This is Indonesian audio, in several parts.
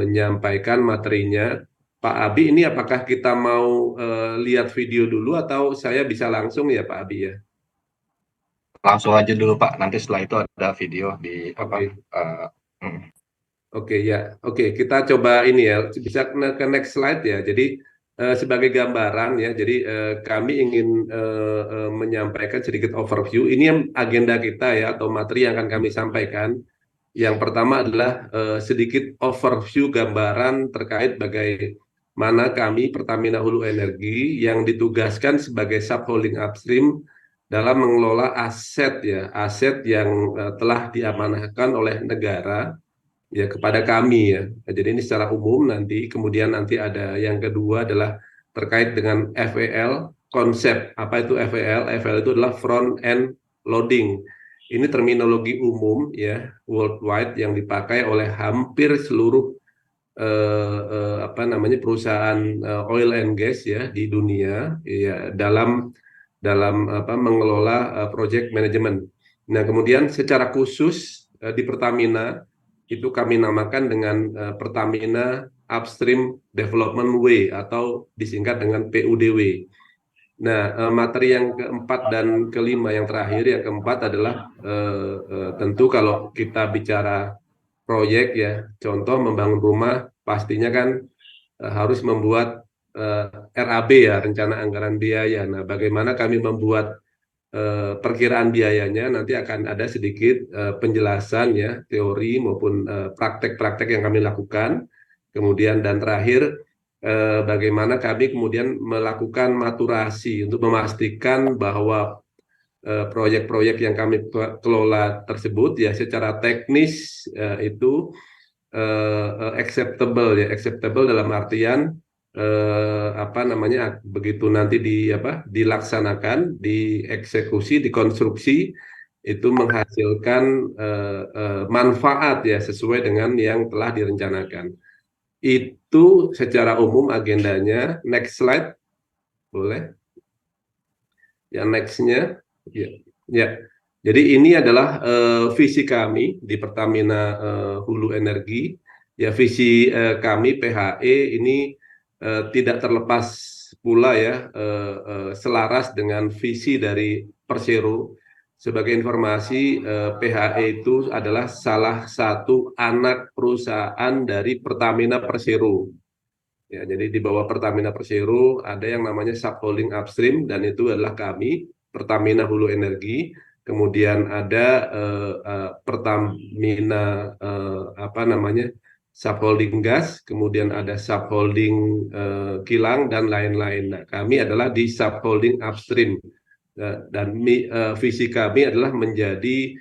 menyampaikan materinya. Pak Abi, ini apakah kita mau lihat video dulu atau saya bisa langsung ya Pak Abi ya? Langsung aja dulu Pak, nanti setelah itu ada video di apa, Oke, eee, mhm, oke ya, oke kita coba ini ya, bisa ke next slide ya. Jadi sebagai gambaran ya, jadi kami ingin menyampaikan sedikit overview. Ini yang agenda kita ya atau materi yang akan kami sampaikan. Yang pertama adalah sedikit overview gambaran terkait bagaimana kami Pertamina Hulu Energi yang ditugaskan sebagai subholding upstream dalam mengelola aset ya, aset yang telah diamanahkan oleh negara ya kepada kami ya. Nah, jadi ini secara umum nanti, kemudian nanti ada yang kedua adalah terkait dengan FEL, konsep apa itu FEL? FEL itu adalah front end loading. Ini terminologi umum ya worldwide yang dipakai oleh hampir seluruh apa namanya perusahaan oil and gas ya di dunia ya dalam apa mengelola project management. Nah, kemudian secara khusus di Pertamina itu kami namakan dengan Pertamina Upstream Development Way atau disingkat dengan PUDW. Nah, materi yang keempat dan kelima yang terakhir, yang keempat adalah tentu kalau kita bicara proyek ya, contoh membangun rumah pastinya kan harus membuat RAB ya, rencana anggaran biaya. Nah, bagaimana kami membuat perkiraan biayanya nanti akan ada sedikit penjelasan ya teori maupun praktek-praktek yang kami lakukan. Kemudian dan terakhir bagaimana kami kemudian melakukan maturasi untuk memastikan bahwa proyek-proyek yang kami kelola tersebut ya secara teknis itu acceptable ya acceptable dalam artian apa namanya begitu nanti dilaksanakan dieksekusi dikonstruksi itu menghasilkan manfaat ya sesuai dengan yang telah direncanakan itu secara umum agendanya. Next slide boleh ya, nextnya ya ya. Jadi ini adalah visi kami di Pertamina Hulu Energi. Ya visi kami PHE ini tidak terlepas pula ya selaras dengan visi dari Persero. Sebagai informasi, PHE itu adalah salah satu anak perusahaan dari Pertamina Persero. Ya, jadi di bawah Pertamina Persero ada yang namanya subholding upstream dan itu adalah kami Pertamina Hulu Energi. Kemudian ada Pertamina apa namanya subholding gas, kemudian ada subholding kilang dan lain-lain. Nah, kami adalah di subholding upstream. Dan visi kami adalah menjadi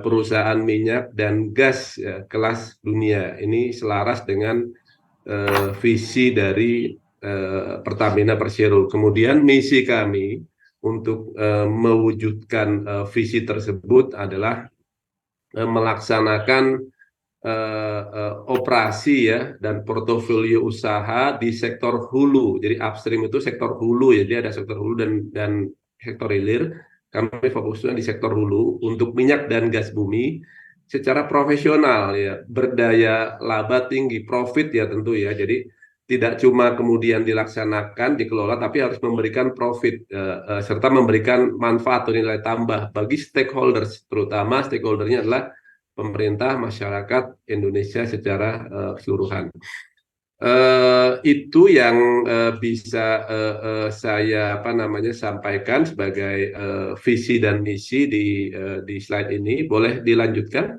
perusahaan minyak dan gas ya, kelas dunia. Ini selaras dengan visi dari Pertamina Persero. Kemudian misi kami untuk mewujudkan visi tersebut adalah melaksanakan operasi ya dan portofolio usaha di sektor hulu. Jadi upstream itu sektor hulu ya, dia ada sektor hulu dan sektor hilir. Kami fokusnya di sektor hulu untuk minyak dan gas bumi secara profesional ya, berdaya laba tinggi, profit ya tentu ya. Jadi tidak cuma kemudian dilaksanakan, dikelola, tapi harus memberikan profit serta memberikan manfaat atau nilai tambah bagi stakeholders, terutama stakeholdernya adalah pemerintah, masyarakat Indonesia secara keseluruhan. Itu yang bisa saya apa namanya sampaikan sebagai visi dan misi di slide ini. Boleh dilanjutkan?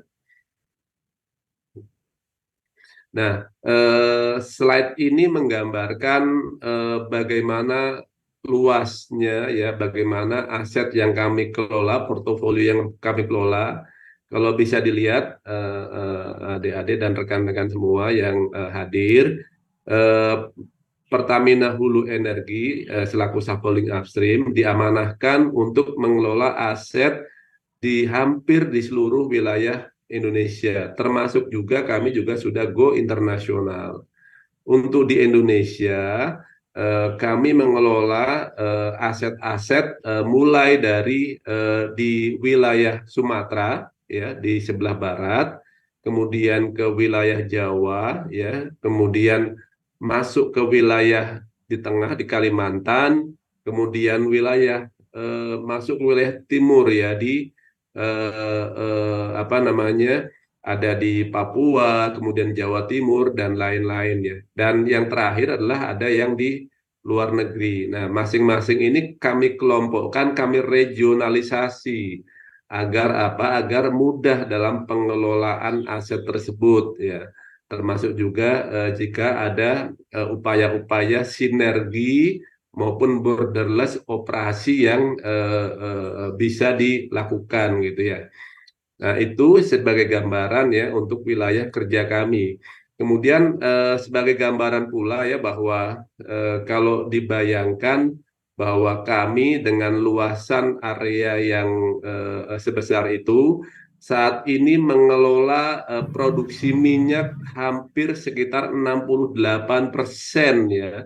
Nah, slide ini menggambarkan bagaimana luasnya ya, bagaimana aset yang kami kelola, portofolio yang kami kelola. Kalau bisa dilihat adik-adik dan rekan-rekan semua yang hadir, eh, Pertamina Hulu Energi selaku subholding upstream diamanahkan untuk mengelola aset di seluruh wilayah Indonesia, termasuk juga kami juga sudah go internasional. Untuk di Indonesia, kami mengelola aset-aset mulai dari di wilayah Sumatera, ya di sebelah barat, kemudian ke wilayah Jawa, ya, kemudian masuk ke wilayah di tengah di Kalimantan, kemudian masuk ke wilayah timur ya di apa namanya ada di Papua, kemudian Jawa Timur dan lain-lain ya. Dan yang terakhir adalah ada yang di luar negeri. Nah, masing-masing ini kami kelompokkan, kami regionalisasi agar apa? Agar mudah dalam pengelolaan aset tersebut ya. Termasuk juga jika ada upaya-upaya sinergi maupun borderless operasi yang bisa dilakukan gitu ya. Nah, itu sebagai gambaran ya untuk wilayah kerja kami. Kemudian sebagai gambaran pula ya bahwa kalau dibayangkan bahwa kami dengan luasan area yang sebesar itu saat ini mengelola produksi minyak hampir sekitar 68% ya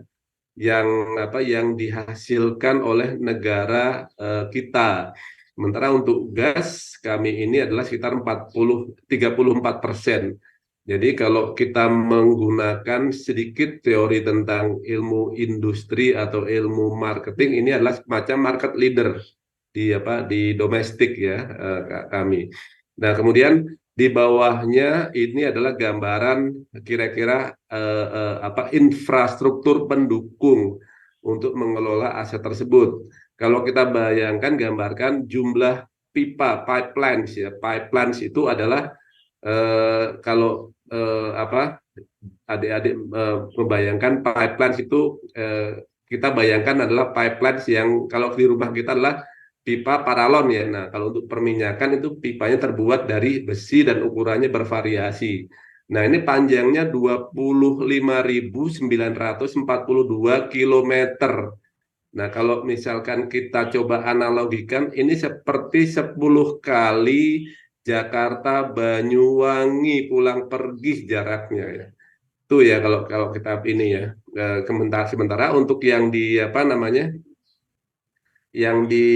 yang dihasilkan oleh negara kita. Sementara untuk gas kami ini adalah sekitar 34%. Jadi kalau kita menggunakan sedikit teori tentang ilmu industri atau ilmu marketing, ini adalah semacam market leader di domestik ya kami. Nah, kemudian di bawahnya ini adalah gambaran kira-kira infrastruktur pendukung untuk mengelola aset tersebut. Kalau kita bayangkan, gambarkan jumlah pipa pipelines ya. Pipelines itu adalah kalau adik-adik membayangkan pipelines itu kita bayangkan adalah pipelines yang kalau di rumah kita adalah pipa paralon ya. Nah, kalau untuk perminyakan itu pipanya terbuat dari besi dan ukurannya bervariasi. Nah, ini panjangnya 25.942 kilometer. Nah, kalau misalkan kita coba analogikan, ini seperti 10 kali Jakarta Banyuwangi pulang pergi jaraknya ya. Itu ya kalau kita ini ya. Sementara untuk yang di apa namanya? Yang di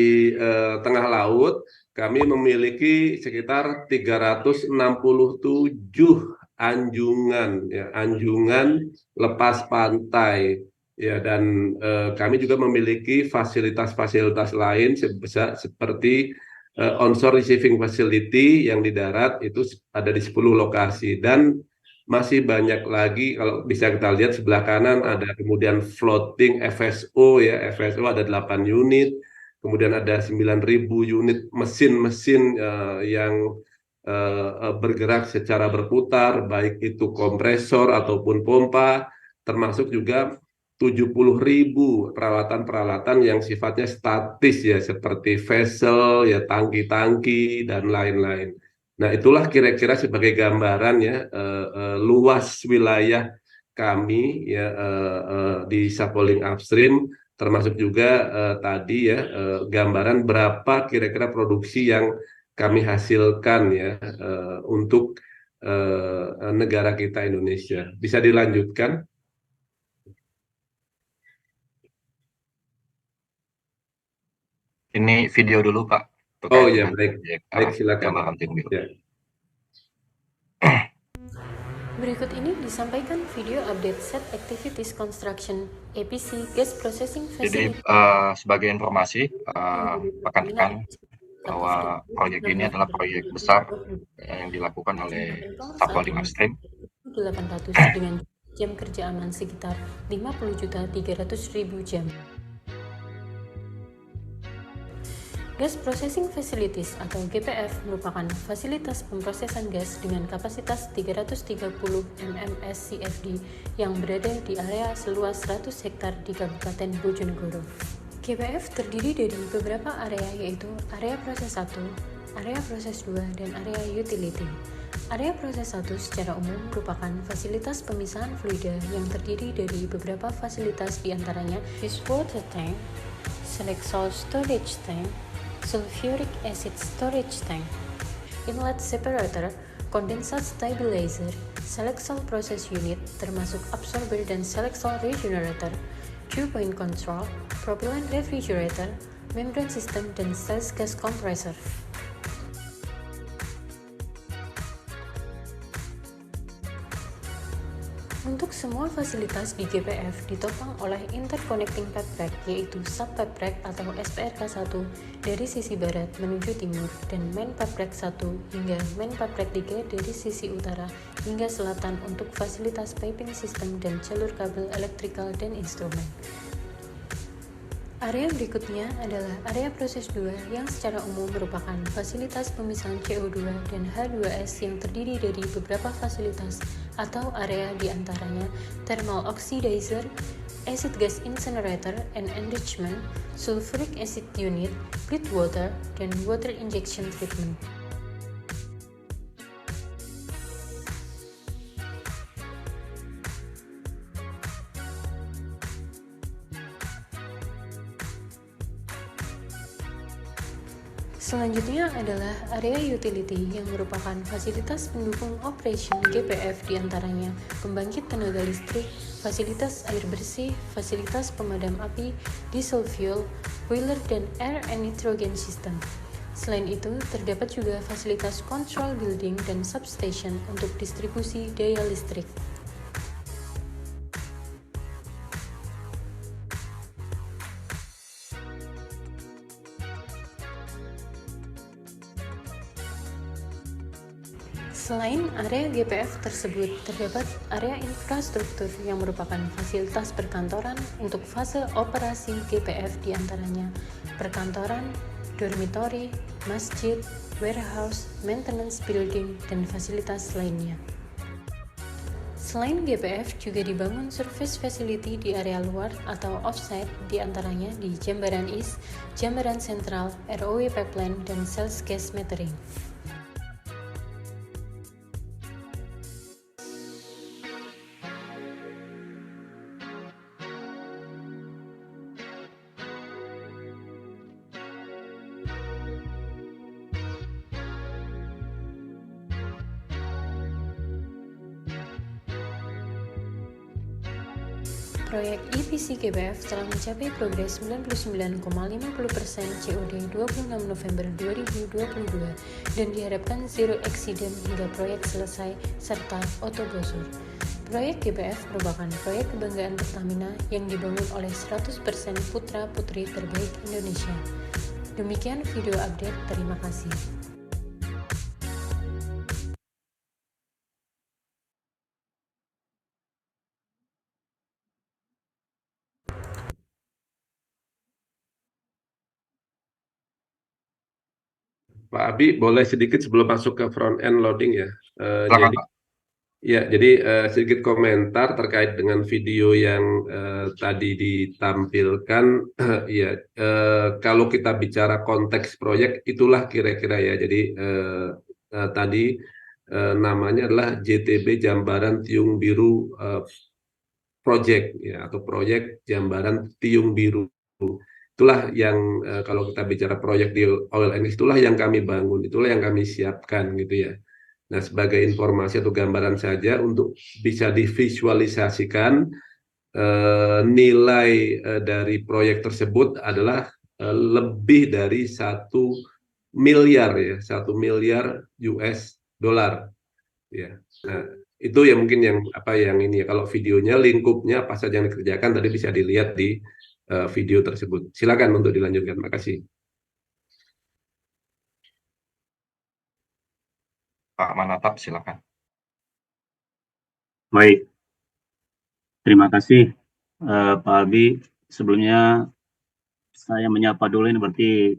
tengah laut kami memiliki sekitar 367 anjungan ya, anjungan lepas pantai ya, dan kami juga memiliki fasilitas-fasilitas lain seperti onshore receiving facility yang di darat itu ada di 10 lokasi, dan masih banyak lagi. Kalau bisa kita lihat sebelah kanan ada kemudian floating FSO ya, FSO ada 8 unit, kemudian ada 9.000 unit mesin-mesin yang bergerak secara berputar, baik itu kompresor ataupun pompa, termasuk juga 70.000 peralatan-peralatan yang sifatnya statis ya, seperti vessel ya, tangki-tangki dan lain-lain. Nah, itulah kira-kira sebagai gambaran ya luas wilayah kami ya di Sapoling Upstream, termasuk juga tadi ya gambaran berapa kira-kira produksi yang kami hasilkan ya untuk negara kita Indonesia. Bisa dilanjutkan? Ini video dulu Pak, Oh terkait ya, dengan baik, baik, silakan. gambaran timbil. Ya. Berikut ini disampaikan video update set activities construction APC gas processing Jadi facility. sebagai informasi rekan-rekan bahwa proyek ini adalah proyek besar yang dilakukan oleh Sapoling Upstream 800 dengan jam kerja aman sekitar 50.300.000 jam. Gas Processing Facilities atau GPF merupakan fasilitas pemrosesan gas dengan kapasitas 330 mmscfd yang berada di area seluas 100 hektar di Kabupaten Bojonegoro. GPF terdiri dari beberapa area, yaitu area proses 1, area proses 2, dan area utility. Area proses 1 secara umum merupakan fasilitas pemisahan fluida yang terdiri dari beberapa fasilitas, diantaranya wastewater tank, Selexol storage tank, sulfuric acid storage tank, inlet separator, condensate stabilizer, Selexol process unit termasuk absorber dan Selexol regenerator, dew point control, propellant refrigerator, membrane system, dan sales gas compressor. Untuk semua fasilitas di GPF ditopang oleh interconnecting pipe rack, yaitu sub pipe rack atau SPRK 1 dari sisi barat menuju timur dan main pipe rack 1 hingga main pipe rack 3 dari sisi utara hingga selatan untuk fasilitas piping system dan jalur kabel elektrikal dan instrumen. Area berikutnya adalah area proses 2 yang secara umum merupakan fasilitas pemisahan CO2 dan H2S yang terdiri dari beberapa fasilitas atau area diantaranya thermal oxidizer, acid gas incinerator and enrichment, sulfuric acid unit, bleed water, dan water injection treatment. Selanjutnya adalah area utility yang merupakan fasilitas pendukung operation GPF diantaranya pembangkit tenaga listrik, fasilitas air bersih, fasilitas pemadam api, diesel fuel, boiler dan air and nitrogen system. Selain itu, terdapat juga fasilitas control building dan substation untuk distribusi daya listrik. Selain area GPF tersebut, terdapat area infrastruktur yang merupakan fasilitas perkantoran untuk fase operasi GPF diantaranya perkantoran, dormitory, masjid, warehouse, maintenance building, dan fasilitas lainnya. Selain GPF, juga dibangun service facility di area luar atau offsite diantaranya di Jambaran East, Jambaran Central, ROW Pipeline, dan Sales Gas Metering. Proyek EPC GPF telah mencapai progres 99,50% COD 26 November 2022 dan diharapkan zero accident hingga proyek selesai serta autobosur. Proyek GPF merupakan proyek kebanggaan Pertamina yang dibangun oleh 100% putra-putri terbaik Indonesia. Demikian video update, terima kasih. Pak Abi, boleh sedikit sebelum masuk ke front end loading ya. Silakan, Jadi Pak. ya, jadi sedikit komentar terkait dengan video yang tadi ditampilkan. Ya, kalau kita bicara konteks proyek, itulah kira-kira ya. Jadi tadi namanya adalah JTB Jambaran Tiung Biru Project ya, atau proyek Jambaran Tiung Biru. Itulah yang kalau kita bicara proyek di oil and gas, itulah yang kami bangun, itulah yang kami siapkan gitu ya. Nah, sebagai informasi atau gambaran saja untuk bisa divisualisasikan nilai dari proyek tersebut adalah lebih dari 1 miliar ya, 1 miliar US dollar ya. Nah, itu ya mungkin yang ini ya. Kalau videonya lingkupnya apa saja yang dikerjakan tadi bisa dilihat di video tersebut. Silakan untuk dilanjutkan. Makasih. Pak Manatap, silakan. Baik, terima kasih Pak Abi. Sebelumnya saya menyapa dulu ini berarti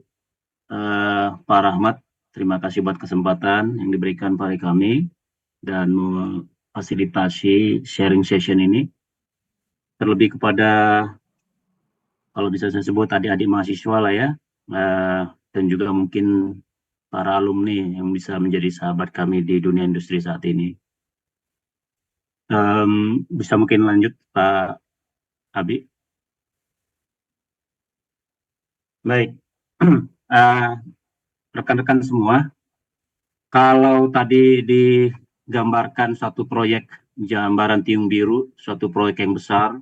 Pak Rahmat. Terima kasih buat kesempatan yang diberikan pada kami dan memfasilitasi sharing session ini. Terlebih kepada, kalau bisa saya sebut adik-adik mahasiswa lah ya, dan juga mungkin para alumni yang bisa menjadi sahabat kami di dunia industri saat ini. Bisa mungkin lanjut Pak Abi. Baik, rekan-rekan semua, kalau tadi digambarkan satu proyek Jambaran Tiung Biru, suatu proyek yang besar,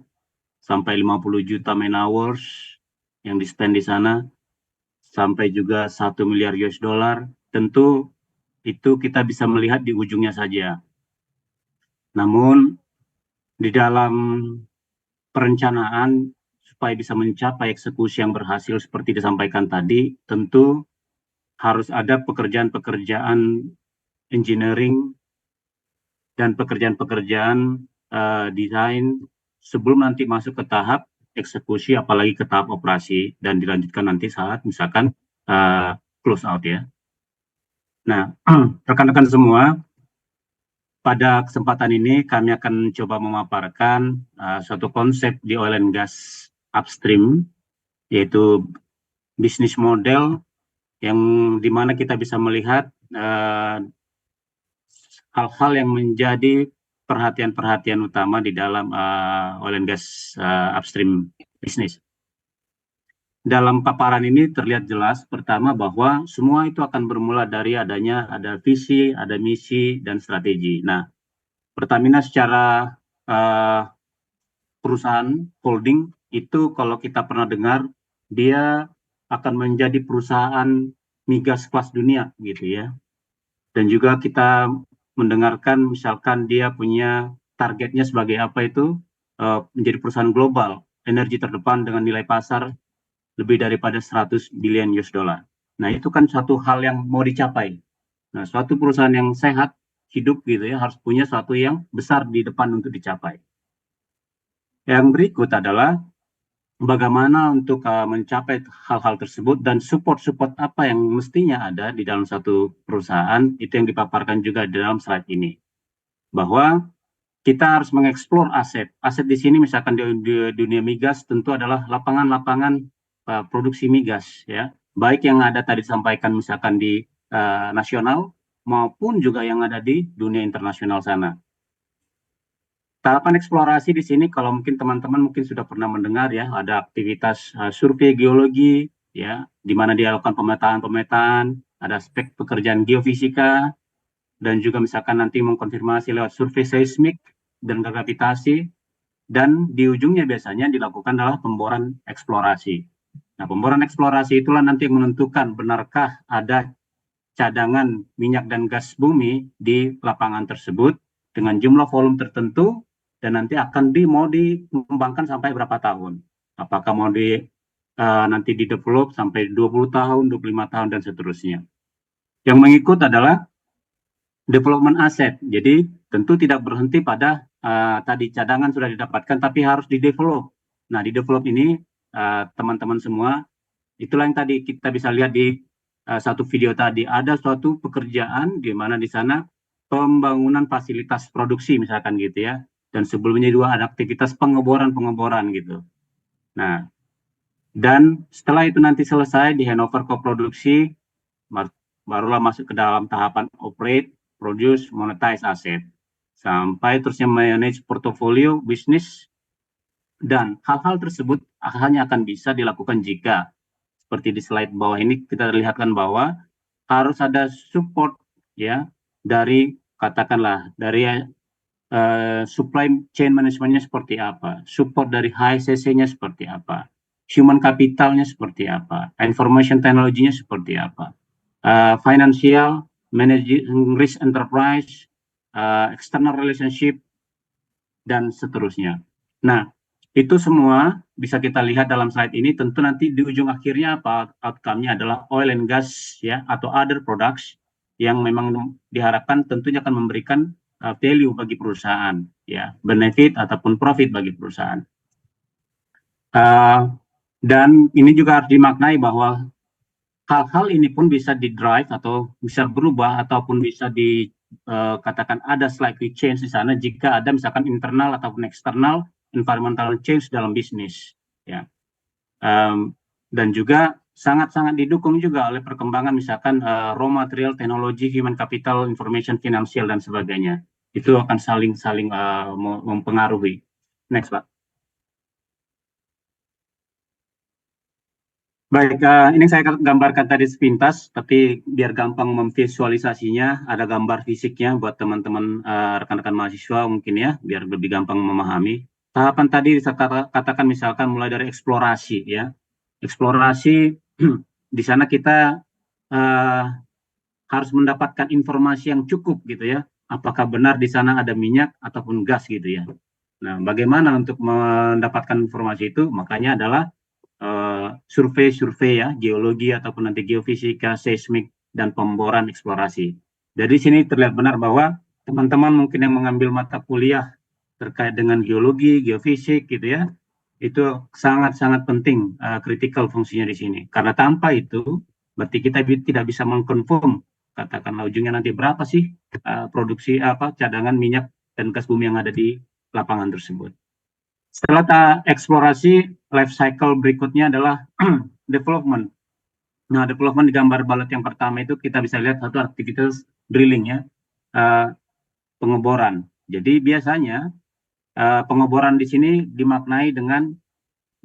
sampai 50 juta man hours yang di-spend di sana, sampai juga 1 miliar US dollar, tentu itu kita bisa melihat di ujungnya saja. Namun, Di dalam perencanaan supaya bisa mencapai eksekusi yang berhasil seperti disampaikan tadi, tentu harus ada pekerjaan-pekerjaan engineering dan pekerjaan-pekerjaan desain sebelum nanti masuk ke tahap eksekusi, apalagi ke tahap operasi, dan dilanjutkan nanti saat misalkan close out ya. Nah, rekan-rekan semua, pada kesempatan ini kami akan coba memaparkan suatu konsep di oil and gas upstream, yaitu bisnis model yang dimana kita bisa melihat hal-hal yang menjadi perhatian-perhatian utama di dalam oil and gas upstream bisnis. Dalam paparan ini terlihat jelas pertama bahwa semua itu akan bermula dari ada visi, ada misi, dan strategi. Nah, Pertamina secara perusahaan holding itu kalau kita pernah dengar, dia akan menjadi perusahaan migas kelas dunia gitu ya. Dan juga kita mendengarkan misalkan dia punya targetnya sebagai apa itu menjadi perusahaan global, energi terdepan dengan nilai pasar lebih daripada 100 billion US dollar. Nah, itu kan suatu hal yang mau dicapai. Nah, suatu perusahaan yang sehat, hidup gitu ya, harus punya suatu yang besar di depan untuk dicapai. Yang berikut adalah bagaimana untuk mencapai hal-hal tersebut dan support-support apa yang mestinya ada di dalam satu perusahaan, itu yang dipaparkan juga di dalam slide ini. Bahwa kita harus mengeksplor aset. Aset di sini misalkan di dunia migas tentu adalah lapangan-lapangan produksi migas ya, baik yang ada tadi disampaikan misalkan di nasional maupun juga yang ada di dunia internasional sana. Tahapan eksplorasi di sini kalau mungkin teman-teman mungkin sudah pernah mendengar ya, ada aktivitas survei geologi ya, di mana dia lakukan pemetaan, ada aspek pekerjaan geofisika, dan juga misalkan nanti mengkonfirmasi lewat survei seismik dan gravitasi, dan di ujungnya biasanya dilakukan adalah pemboran eksplorasi. Nah, pemboran eksplorasi itulah nanti yang menentukan benarkah ada cadangan minyak dan gas bumi di lapangan tersebut dengan jumlah volume tertentu dan nanti akan mau dikembangkan sampai berapa tahun. Apakah mau nanti di-develop sampai 20 tahun, 25 tahun, dan seterusnya. Yang mengikut adalah development aset. Jadi tentu tidak berhenti pada tadi cadangan sudah didapatkan, tapi harus di-develop. Nah, di-develop ini teman-teman semua, itulah yang tadi kita bisa lihat di satu video tadi. Ada suatu pekerjaan di mana di sana pembangunan fasilitas produksi misalkan gitu ya. Dan sebelumnya juga ada aktivitas pengeboran gitu. Nah, dan setelah itu nanti selesai di handover ke produksi, barulah masuk ke dalam tahapan operate, produce, monetize aset. Sampai terusnya manage portofolio bisnis, dan hal-hal tersebut hanya akan bisa dilakukan jika seperti di slide bawah ini kita lihatkan bahwa harus ada support ya dari katakanlah dari supply chain manajemennya seperti apa, support dari HSCC-nya seperti apa, human capitalnya seperti apa, information technology-nya seperti apa, financial, managing risk enterprise, external relationship, dan seterusnya. Nah, itu semua bisa kita lihat dalam slide ini. Tentu nanti di ujung akhirnya apa outcome-nya adalah oil and gas ya, atau other products yang memang diharapkan tentunya akan memberikan value bagi perusahaan ya, benefit ataupun profit bagi perusahaan. Dan ini juga harus dimaknai bahwa hal-hal ini pun bisa di-drive atau bisa berubah ataupun bisa katakan ada slightly change di sana jika ada misalkan internal ataupun eksternal environmental change dalam bisnis ya. Dan juga sangat-sangat didukung juga oleh perkembangan misalkan raw material, teknologi, human capital, information, finansial, dan sebagainya. Itu akan saling mempengaruhi. Next, Pak. Baik, ini saya gambarkan tadi sepintas, tapi biar gampang memvisualisasinya, ada gambar fisiknya buat teman-teman rekan-rekan mahasiswa mungkin ya, biar lebih gampang memahami. Tahapan tadi saya katakan misalkan mulai dari eksplorasi ya. Eksplorasi di sana kita harus mendapatkan informasi yang cukup gitu ya. Apakah benar di sana ada minyak ataupun gas gitu ya. Nah, bagaimana untuk mendapatkan informasi itu? Makanya adalah survei-survei ya, geologi ataupun nanti geofisika, seismik, dan pemboran eksplorasi. Dari sini terlihat benar bahwa teman-teman mungkin yang mengambil mata kuliah terkait dengan geologi, geofisik gitu ya, itu sangat-sangat penting, kritikal fungsinya di sini. Karena tanpa itu, berarti kita tidak bisa mengkonfirm, katakanlah ujungnya nanti berapa sih produksi cadangan minyak dan gas bumi yang ada di lapangan tersebut. Setelah eksplorasi, life cycle berikutnya adalah development. Nah, development di gambar balet yang pertama itu kita bisa lihat satu aktivitas drilling ya, pengeboran. Jadi biasanya pengeboran di sini dimaknai dengan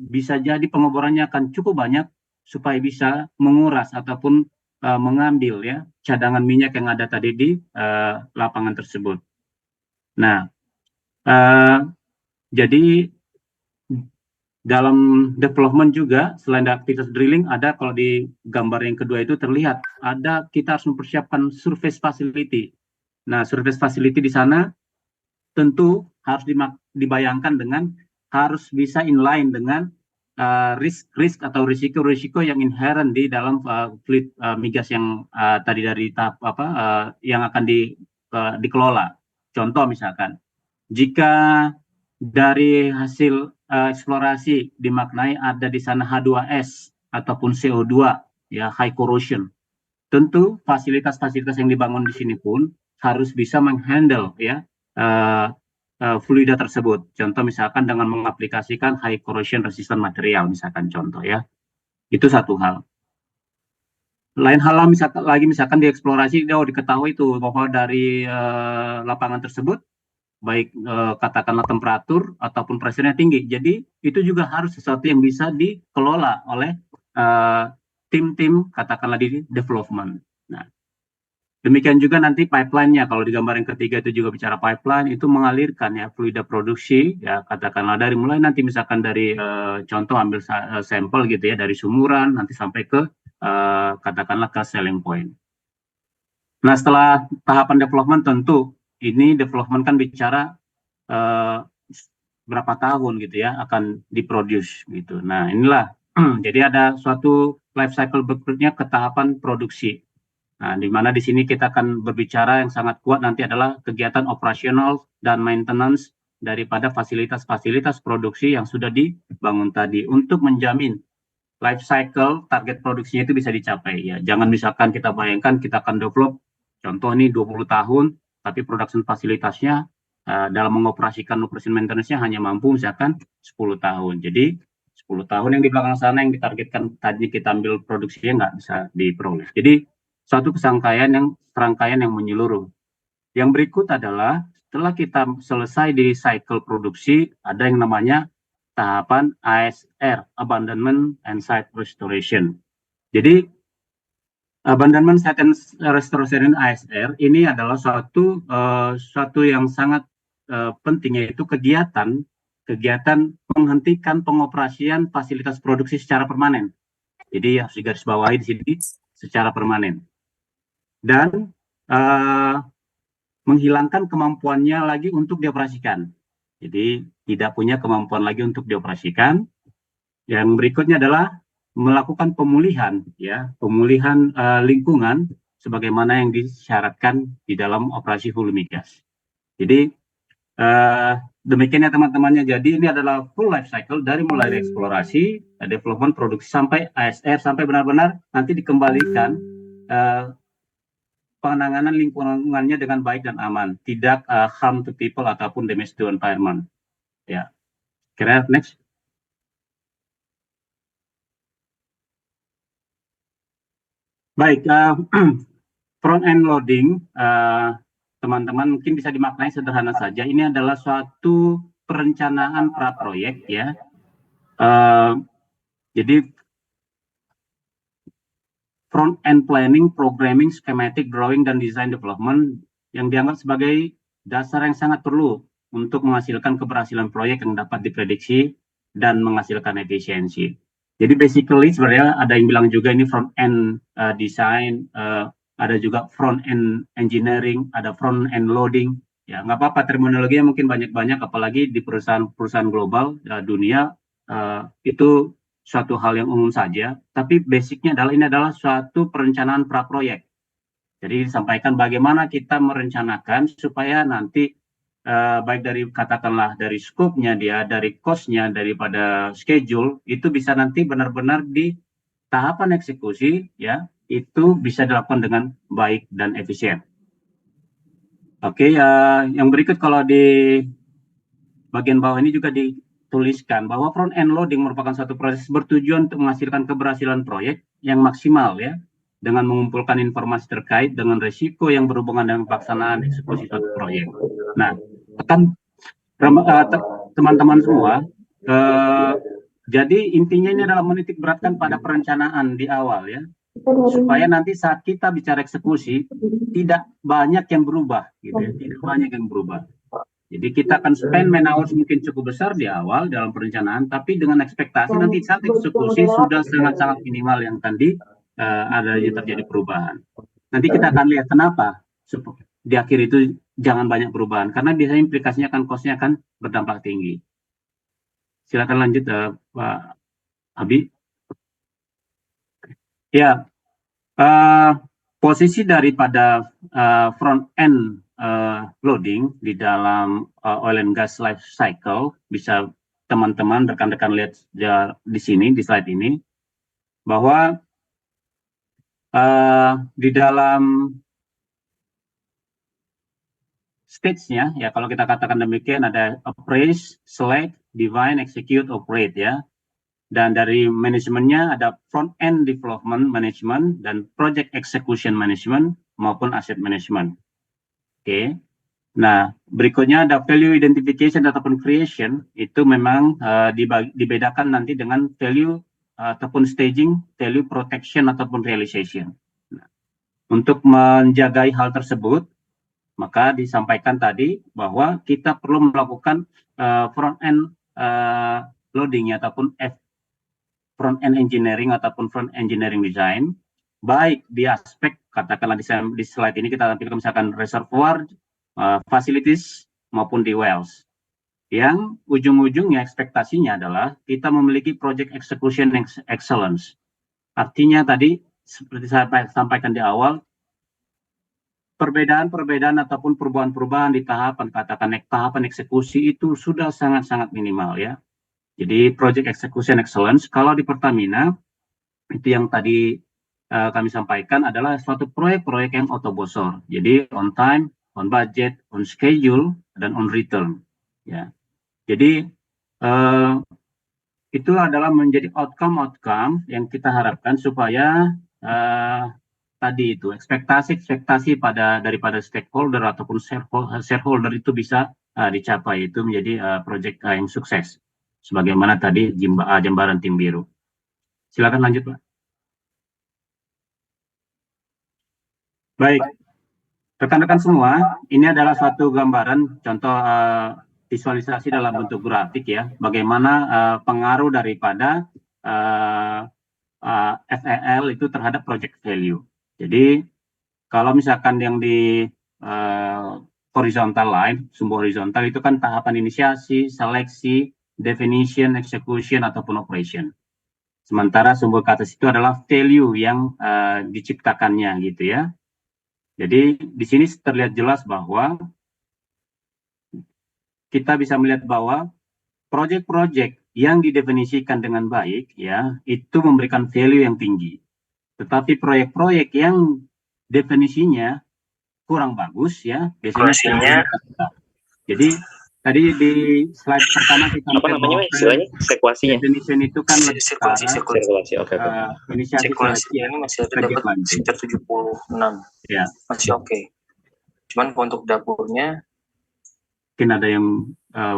bisa jadi pengeborannya akan cukup banyak supaya bisa menguras ataupun mengambil ya cadangan minyak yang ada tadi di lapangan tersebut. Nah, jadi dalam development juga selain aktivitas drilling ada, kalau di gambar yang kedua itu terlihat ada kita harus mempersiapkan surface facility. Nah, surface facility di sana tentu harus dibayangkan dengan harus bisa inline dengan risk atau risiko yang inherent di dalam fluid migas yang tadi dari tahap yang akan dikelola. Contoh misalkan, jika dari hasil eksplorasi dimaknai ada di sana H2S ataupun CO2 ya, high corrosion. Tentu fasilitas-fasilitas yang dibangun di sini pun harus bisa menghandle ya fluida tersebut. Contoh misalkan dengan mengaplikasikan high corrosion resistant material misalkan contoh ya. Itu satu hal. Lain hal misalkan di eksplorasi diketahui itu bahwa dari lapangan tersebut baik katakanlah temperatur ataupun pressure-nya tinggi. Jadi itu juga harus sesuatu yang bisa dikelola oleh tim-tim katakanlah di development. Nah, demikian juga nanti pipeline-nya. Kalau di gambar yang ketiga itu juga bicara pipeline, itu mengalirkan ya fluida produksi ya, katakanlah dari mulai nanti misalkan dari contoh ambil sampel gitu ya dari sumuran nanti sampai ke katakanlah ke selling point. Nah, setelah tahapan development tentu ini development kan bicara berapa tahun gitu ya akan diproduce gitu. Nah, inilah jadi ada suatu life cycle berikutnya ke tahapan produksi. Nah, di mana di sini kita akan berbicara yang sangat kuat nanti adalah kegiatan operasional dan maintenance daripada fasilitas-fasilitas produksi yang sudah dibangun tadi untuk menjamin life cycle target produksinya itu bisa dicapai ya. Jangan misalkan kita bayangkan kita akan develop contoh ini 20 tahun tapi production fasilitasnya dalam mengoperasikan operation maintenance-nya hanya mampu misalkan 10 tahun. Jadi 10 tahun yang di belakang sana yang ditargetkan tadi kita ambil produksinya nggak bisa diperoleh. Jadi suatu serangkaian yang menyeluruh. Yang berikut adalah setelah kita selesai di cycle produksi, ada yang namanya tahapan ASR, Abandonment and Site Restoration. Jadi Abandonment Site and Restoration ASR ini adalah suatu yang sangat penting, yaitu kegiatan menghentikan pengoperasian fasilitas produksi secara permanen. Jadi harus digarisbawahi di sini secara permanen. Dan menghilangkan kemampuannya lagi untuk dioperasikan. Jadi tidak punya kemampuan lagi untuk dioperasikan. Yang berikutnya adalah melakukan pemulihan lingkungan sebagaimana yang disyaratkan di dalam operasi hulu migas. Jadi demikian ya teman-temannya. Jadi ini adalah full life cycle dari mulai eksplorasi, development, produksi sampai ASR sampai benar-benar nanti dikembalikan penanganan lingkungannya dengan baik dan aman, tidak harm to people ataupun damage to environment. Ya, kira next. Baik, front end loading, teman-teman mungkin bisa dimaknai sederhana saja. Ini adalah suatu perencanaan praproyek ya. Jadi front end planning, programming, schematic, drawing, dan design development yang dianggap sebagai dasar yang sangat perlu untuk menghasilkan keberhasilan proyek yang dapat diprediksi dan menghasilkan efisiensi. Jadi basically sebenarnya ada yang bilang juga ini front end design, ada juga front end engineering, ada front end loading. Ya, nggak apa-apa terminologinya mungkin banyak-banyak, apalagi di perusahaan-perusahaan global dunia itu suatu hal yang umum saja. Tapi basicnya adalah ini adalah suatu perencanaan praproyek. Jadi disampaikan bagaimana kita merencanakan supaya nanti baik dari katakanlah dari scope-nya dia, dari cost-nya, daripada schedule itu bisa nanti benar-benar di tahapan eksekusi ya itu bisa dilakukan dengan baik dan efisien. Oke, yang berikut kalau di bagian bawah ini juga dituliskan bahwa front end loading merupakan suatu proses bertujuan untuk menghasilkan keberhasilan proyek yang maksimal ya, dengan mengumpulkan informasi terkait dengan risiko yang berhubungan dengan pelaksanaan eksekusi suatu proyek. Nah, teman-teman semua, jadi intinya ini adalah menitik beratkan pada perencanaan di awal ya, supaya nanti saat kita bicara eksekusi tidak banyak yang berubah gitu ya, tidak banyak yang berubah. Jadi kita akan spend man hours mungkin cukup besar di awal dalam perencanaan, tapi dengan ekspektasi nanti saat eksekusi sudah sangat-sangat minimal yang akan terjadi perubahan. Nanti kita akan lihat kenapa di akhir itu jangan banyak perubahan, karena biasanya implikasinya akan cost-nya akan berdampak tinggi. Silakan lanjut Pak Abi. Ya, posisi daripada front end loading di dalam oil and gas life cycle bisa teman-teman rekan-rekan lihat di sini di slide ini bahwa di dalam stage-nya ya kalau kita katakan demikian ada appraise, select, define, execute, operate ya. Dan dari manajemennya ada front end development management dan project execution management maupun asset management. Oke. Nah, berikutnya ada value identification ataupun creation itu memang dibedakan nanti dengan value ataupun staging, value protection ataupun realization. Nah, untuk menjaga hal tersebut, maka disampaikan tadi bahwa kita perlu melakukan front end loading ataupun front end engineering ataupun front engineering design, baik di aspek katakanlah di slide ini kita tampilkan misalkan reservoir, facilities maupun di wells. Yang ujung-ujungnya ekspektasinya adalah kita memiliki project execution excellence. Artinya tadi seperti saya sampaikan di awal, perbedaan-perbedaan ataupun perubahan-perubahan di tahapan eksekusi itu sudah sangat-sangat minimal ya. Jadi project execution excellence kalau di Pertamina itu yang tadi kami sampaikan adalah suatu proyek-proyek yang autobosor. Jadi on time, on budget, on schedule, dan on return. Ya. Jadi itu adalah menjadi outcome yang kita harapkan supaya tadi itu ekspektasi daripada stakeholder ataupun shareholder itu bisa dicapai, itu menjadi proyek yang sukses. Sebagaimana tadi Jembaran Tim Biru. Silakan lanjut, Pak. Baik, rekan-rekan semua, ini adalah suatu gambaran contoh visualisasi dalam bentuk grafik ya, bagaimana pengaruh daripada FEL itu terhadap project value. Jadi kalau misalkan yang di horizontal line, sumber horizontal itu kan tahapan inisiasi, seleksi, definition, execution, ataupun operation. Sementara sumber ke atas itu adalah value yang diciptakannya gitu ya. Jadi di sini terlihat jelas bahwa kita bisa melihat bahwa proyek-proyek yang didefinisikan dengan baik ya, itu memberikan value yang tinggi. Tetapi proyek-proyek yang definisinya kurang bagus ya, biasanya jadi tadi di slide pertama kita apa namanya istilahnya sekuasinya definition itu kan sirkulasi oke. Inisiasi sirkulasi ini masih ada dapat sekitar 76 ya, masih oke. Cuman untuk dapurnya mungkin ada yang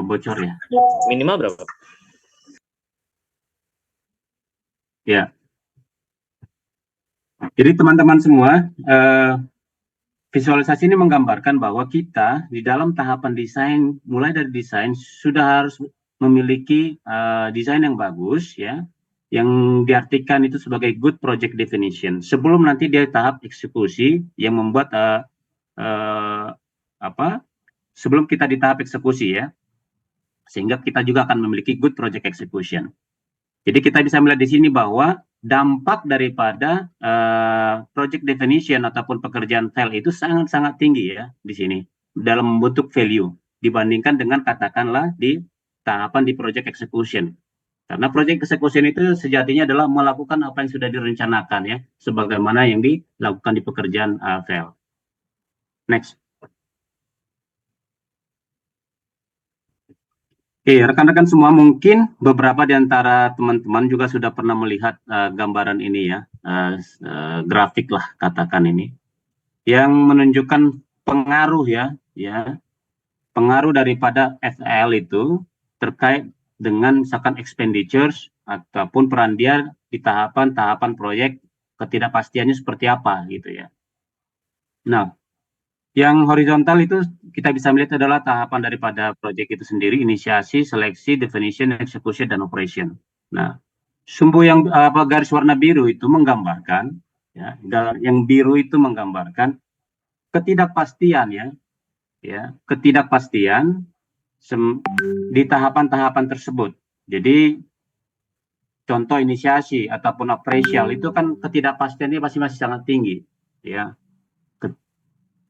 bocor ya, minimal berapa ya. Jadi teman-teman semua, visualisasi ini menggambarkan bahwa kita di dalam tahapan desain, mulai dari desain sudah harus memiliki desain yang bagus ya, yang diartikan itu sebagai good project definition sebelum nanti dia tahap eksekusi yang membuat sebelum kita di tahap eksekusi ya, sehingga kita juga akan memiliki good project execution. Jadi kita bisa melihat di sini bahwa dampak daripada project definition ataupun pekerjaan file itu sangat-sangat tinggi ya di sini dalam membentuk value dibandingkan dengan katakanlah di tahapan di project execution. Karena project execution itu sejatinya adalah melakukan apa yang sudah direncanakan ya, sebagaimana yang dilakukan di pekerjaan file. Next. Oke, rekan-rekan semua, mungkin beberapa di antara teman-teman juga sudah pernah melihat gambaran ini ya, grafik lah katakan ini, yang menunjukkan pengaruh ya, pengaruh daripada FL itu terkait dengan misalkan expenditures ataupun peran dia di tahapan-tahapan proyek, ketidakpastiannya seperti apa gitu ya. Nah, yang horizontal itu kita bisa melihat adalah tahapan daripada proyek itu sendiri, inisiasi, seleksi, definition, execution, dan operation. Nah, sumbu yang garis warna biru itu menggambarkan, ya, yang biru itu menggambarkan ketidakpastian ya, ketidakpastian di tahapan-tahapan tersebut. Jadi contoh inisiasi ataupun operational itu kan ketidakpastiannya masih sangat tinggi, ya.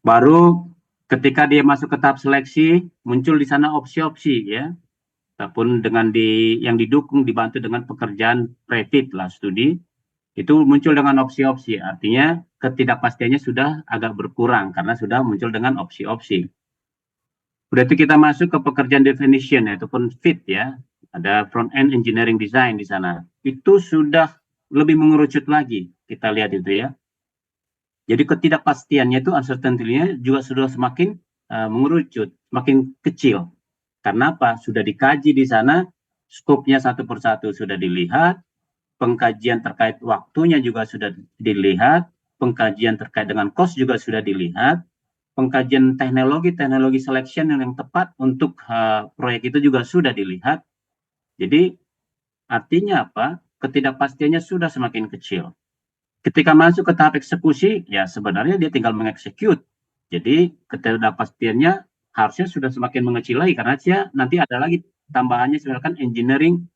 Baru ketika dia masuk ke tahap seleksi muncul di sana opsi-opsi ya, ataupun dengan yang didukung dibantu dengan pekerjaan pre-fit lah studi itu muncul dengan opsi-opsi. Artinya ketidakpastiannya sudah agak berkurang karena sudah muncul dengan opsi-opsi. Berarti kita masuk ke pekerjaan definition ataupun fit ya. Ada front end engineering design di sana. Itu sudah lebih mengerucut lagi. Kita lihat itu ya. Jadi ketidakpastiannya itu uncertainty-nya juga sudah semakin mengerucut, semakin kecil. Karena apa? Sudah dikaji di sana, skopnya satu persatu sudah dilihat, pengkajian terkait waktunya juga sudah dilihat, pengkajian terkait dengan cost juga sudah dilihat, pengkajian teknologi selection yang tepat untuk proyek itu juga sudah dilihat. Jadi artinya apa? Ketidakpastiannya sudah semakin kecil. Ketika masuk ke tahap eksekusi, ya sebenarnya dia tinggal mengeksekut. Jadi ketidakpastiannya harusnya sudah semakin mengecil lagi karena dia nanti ada lagi tambahannya misalkan engineering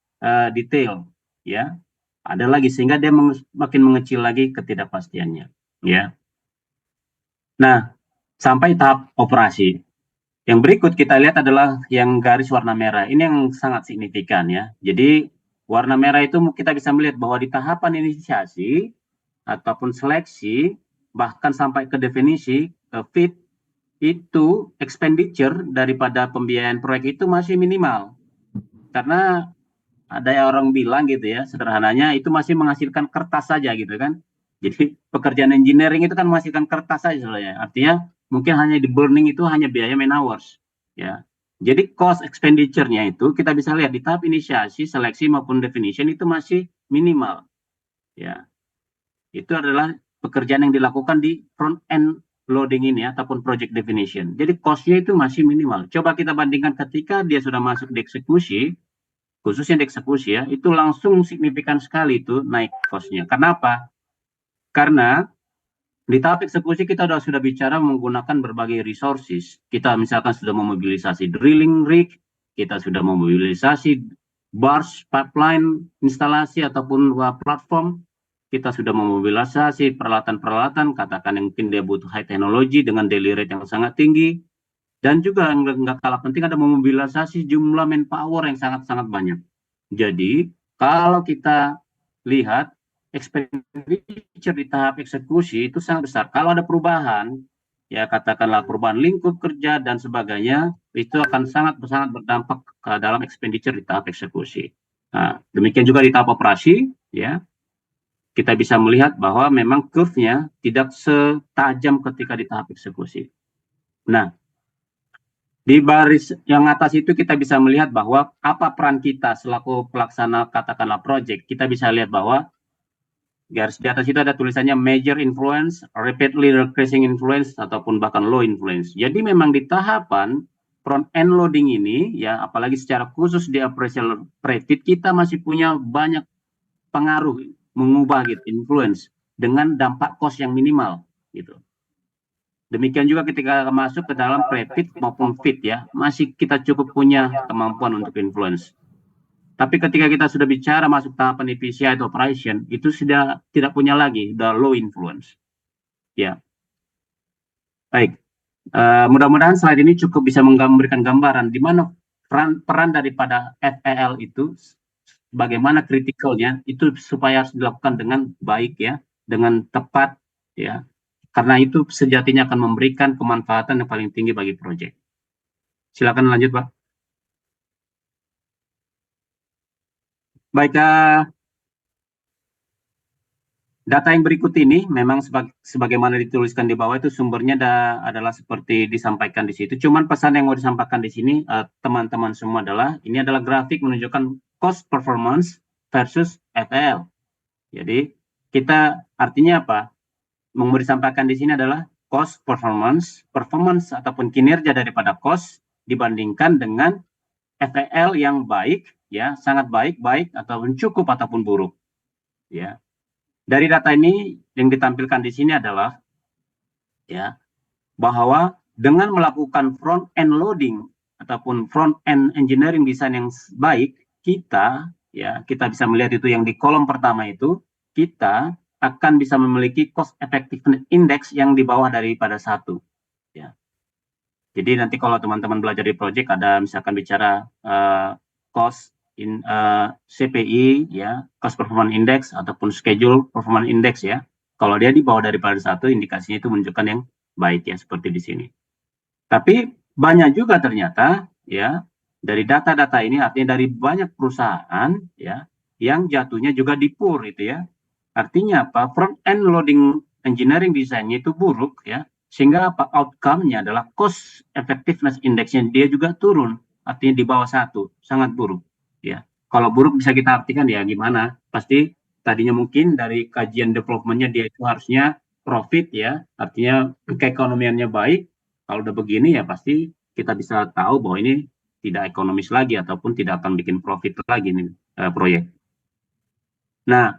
detail, ya. Ada lagi sehingga dia makin mengecil lagi ketidakpastiannya, ya. Nah, sampai tahap operasi. Yang berikut kita lihat adalah yang garis warna merah. Ini yang sangat signifikan ya. Jadi warna merah itu kita bisa melihat bahwa di tahapan inisiasi ataupun seleksi bahkan sampai ke definisi, ke fit, itu expenditure daripada pembiayaan proyek itu masih minimal. Karena ada yang orang bilang gitu ya, sederhananya itu masih menghasilkan kertas saja gitu kan. Jadi pekerjaan engineering itu kan menghasilkan kertas saja sebenarnya. Artinya mungkin hanya di burning itu hanya biaya man hours ya. Jadi cost expenditure-nya itu kita bisa lihat di tahap inisiasi, seleksi maupun definition itu masih minimal. Ya. Itu adalah pekerjaan yang dilakukan di front end loading ini ataupun project definition. Jadi cost-nya itu masih minimal. Coba kita bandingkan ketika dia sudah masuk di eksekusi, khususnya di eksekusi ya, itu langsung signifikan sekali itu naik cost-nya. Kenapa? Karena di tahap eksekusi kita sudah bicara menggunakan berbagai resources. Kita misalkan sudah memobilisasi drilling rig, kita sudah memobilisasi barge, pipeline, instalasi ataupun platform. Kita sudah memobilisasi peralatan-peralatan, katakan yang mungkin dia butuh high technology dengan daily rate yang sangat tinggi. Dan juga yang nggak kalah penting ada memobilisasi jumlah manpower yang sangat-sangat banyak. Jadi kalau kita lihat expenditure di tahap eksekusi itu sangat besar. Kalau ada perubahan, ya katakanlah perubahan lingkup kerja dan sebagainya, itu akan sangat berdampak ke dalam expenditure di tahap eksekusi. Nah, demikian juga di tahap operasi, ya. Kita bisa melihat bahwa memang curve-nya tidak setajam ketika di tahap eksekusi. Nah, di baris yang atas itu kita bisa melihat bahwa apa peran kita selaku pelaksana katakanlah project. Kita bisa lihat bahwa garis di atas itu ada tulisannya major influence, rapidly decreasing influence, ataupun bahkan low influence. Jadi memang di tahapan front end loading ini, ya apalagi secara khusus di operational pre-fit, kita masih punya banyak pengaruh, mengubah gitu, influence, dengan dampak cost yang minimal. Gitu. Demikian juga ketika masuk ke dalam pre-fit maupun fit ya, masih kita cukup punya kemampuan untuk influence. Tapi ketika kita sudah bicara masuk tahapan EPCI atau operation, itu sudah tidak punya lagi, the low influence. Ya, baik. Mudah-mudahan slide ini cukup bisa memberikan gambaran di mana peran daripada FEL itu, bagaimana kritikalnya itu supaya harus dilakukan dengan baik ya, dengan tepat ya. Karena itu sejatinya akan memberikan kemanfaatan yang paling tinggi bagi proyek. Silakan lanjut, Pak. Baik, data yang berikut ini memang sebagaimana dituliskan di bawah itu sumbernya adalah seperti disampaikan di situ. Cuman pesan yang mau disampaikan di sini teman-teman semua adalah ini adalah grafik menunjukkan cost performance versus FL. Jadi kita artinya apa? Mau disampaikan di sini adalah cost performance ataupun kinerja daripada cost dibandingkan dengan FEL yang baik ya, sangat baik ataupun cukup ataupun buruk ya. Dari data ini yang ditampilkan di sini adalah ya bahwa dengan melakukan front end loading ataupun front end engineering design yang baik, kita bisa melihat itu yang di kolom pertama itu, kita akan bisa memiliki cost effectiveness index yang di bawah daripada 1 ya. Jadi nanti kalau teman-teman belajar di project ada misalkan bicara cost CPI ya, cost performance index ataupun schedule performance index ya. Kalau dia di bawah daripada 1, indikasinya itu menunjukkan yang baik ya, seperti di sini. Tapi banyak juga ternyata ya dari data-data ini, artinya dari banyak perusahaan ya yang jatuhnya juga di poor itu ya. Artinya apa? Front end loading engineering desainnya itu buruk ya, sehingga apa? Outcome-nya adalah cost effectiveness index-nya dia juga turun, artinya di bawah 1, sangat buruk ya. Kalau buruk bisa kita artikan ya gimana? Pasti tadinya mungkin dari kajian development-nya dia itu harusnya profit ya, artinya keekonomiannya baik. Kalau udah begini ya pasti kita bisa tahu bahwa ini tidak ekonomis lagi ataupun tidak akan bikin profit lagi nih proyek. Nah,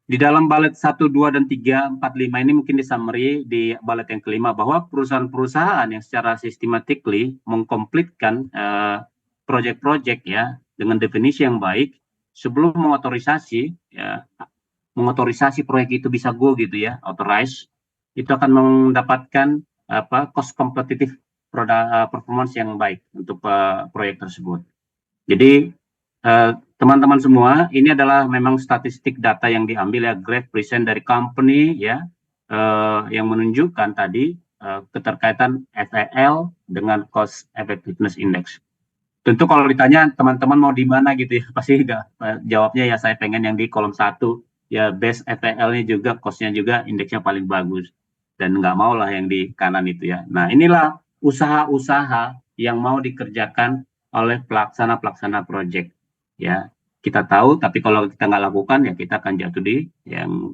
di dalam balet 1, 2, dan 3, 4, 5 ini mungkin di summary di balet yang kelima bahwa perusahaan-perusahaan yang secara systematically mengkomplitkan proyek-proyek ya dengan definisi yang baik sebelum mengotorisasi ya, mengotorisasi proyek itu bisa go gitu ya, authorize, itu akan mendapatkan cost competitive performance yang baik untuk proyek tersebut. Jadi teman-teman semua, ini adalah memang statistik data yang diambil ya, graph present dari company ya, yang menunjukkan tadi keterkaitan FEL dengan cost effectiveness index. Tentu kalau ditanya teman-teman mau di mana gitu ya, pasti jawabnya ya saya pengen yang di kolom 1 ya, base FEL-nya juga, cost-nya juga, indeksnya paling bagus, dan nggak mau lah yang di kanan itu ya. Nah inilah usaha-usaha yang mau dikerjakan oleh pelaksana project. Ya, kita tahu, tapi kalau kita nggak lakukan ya kita akan jatuh di yang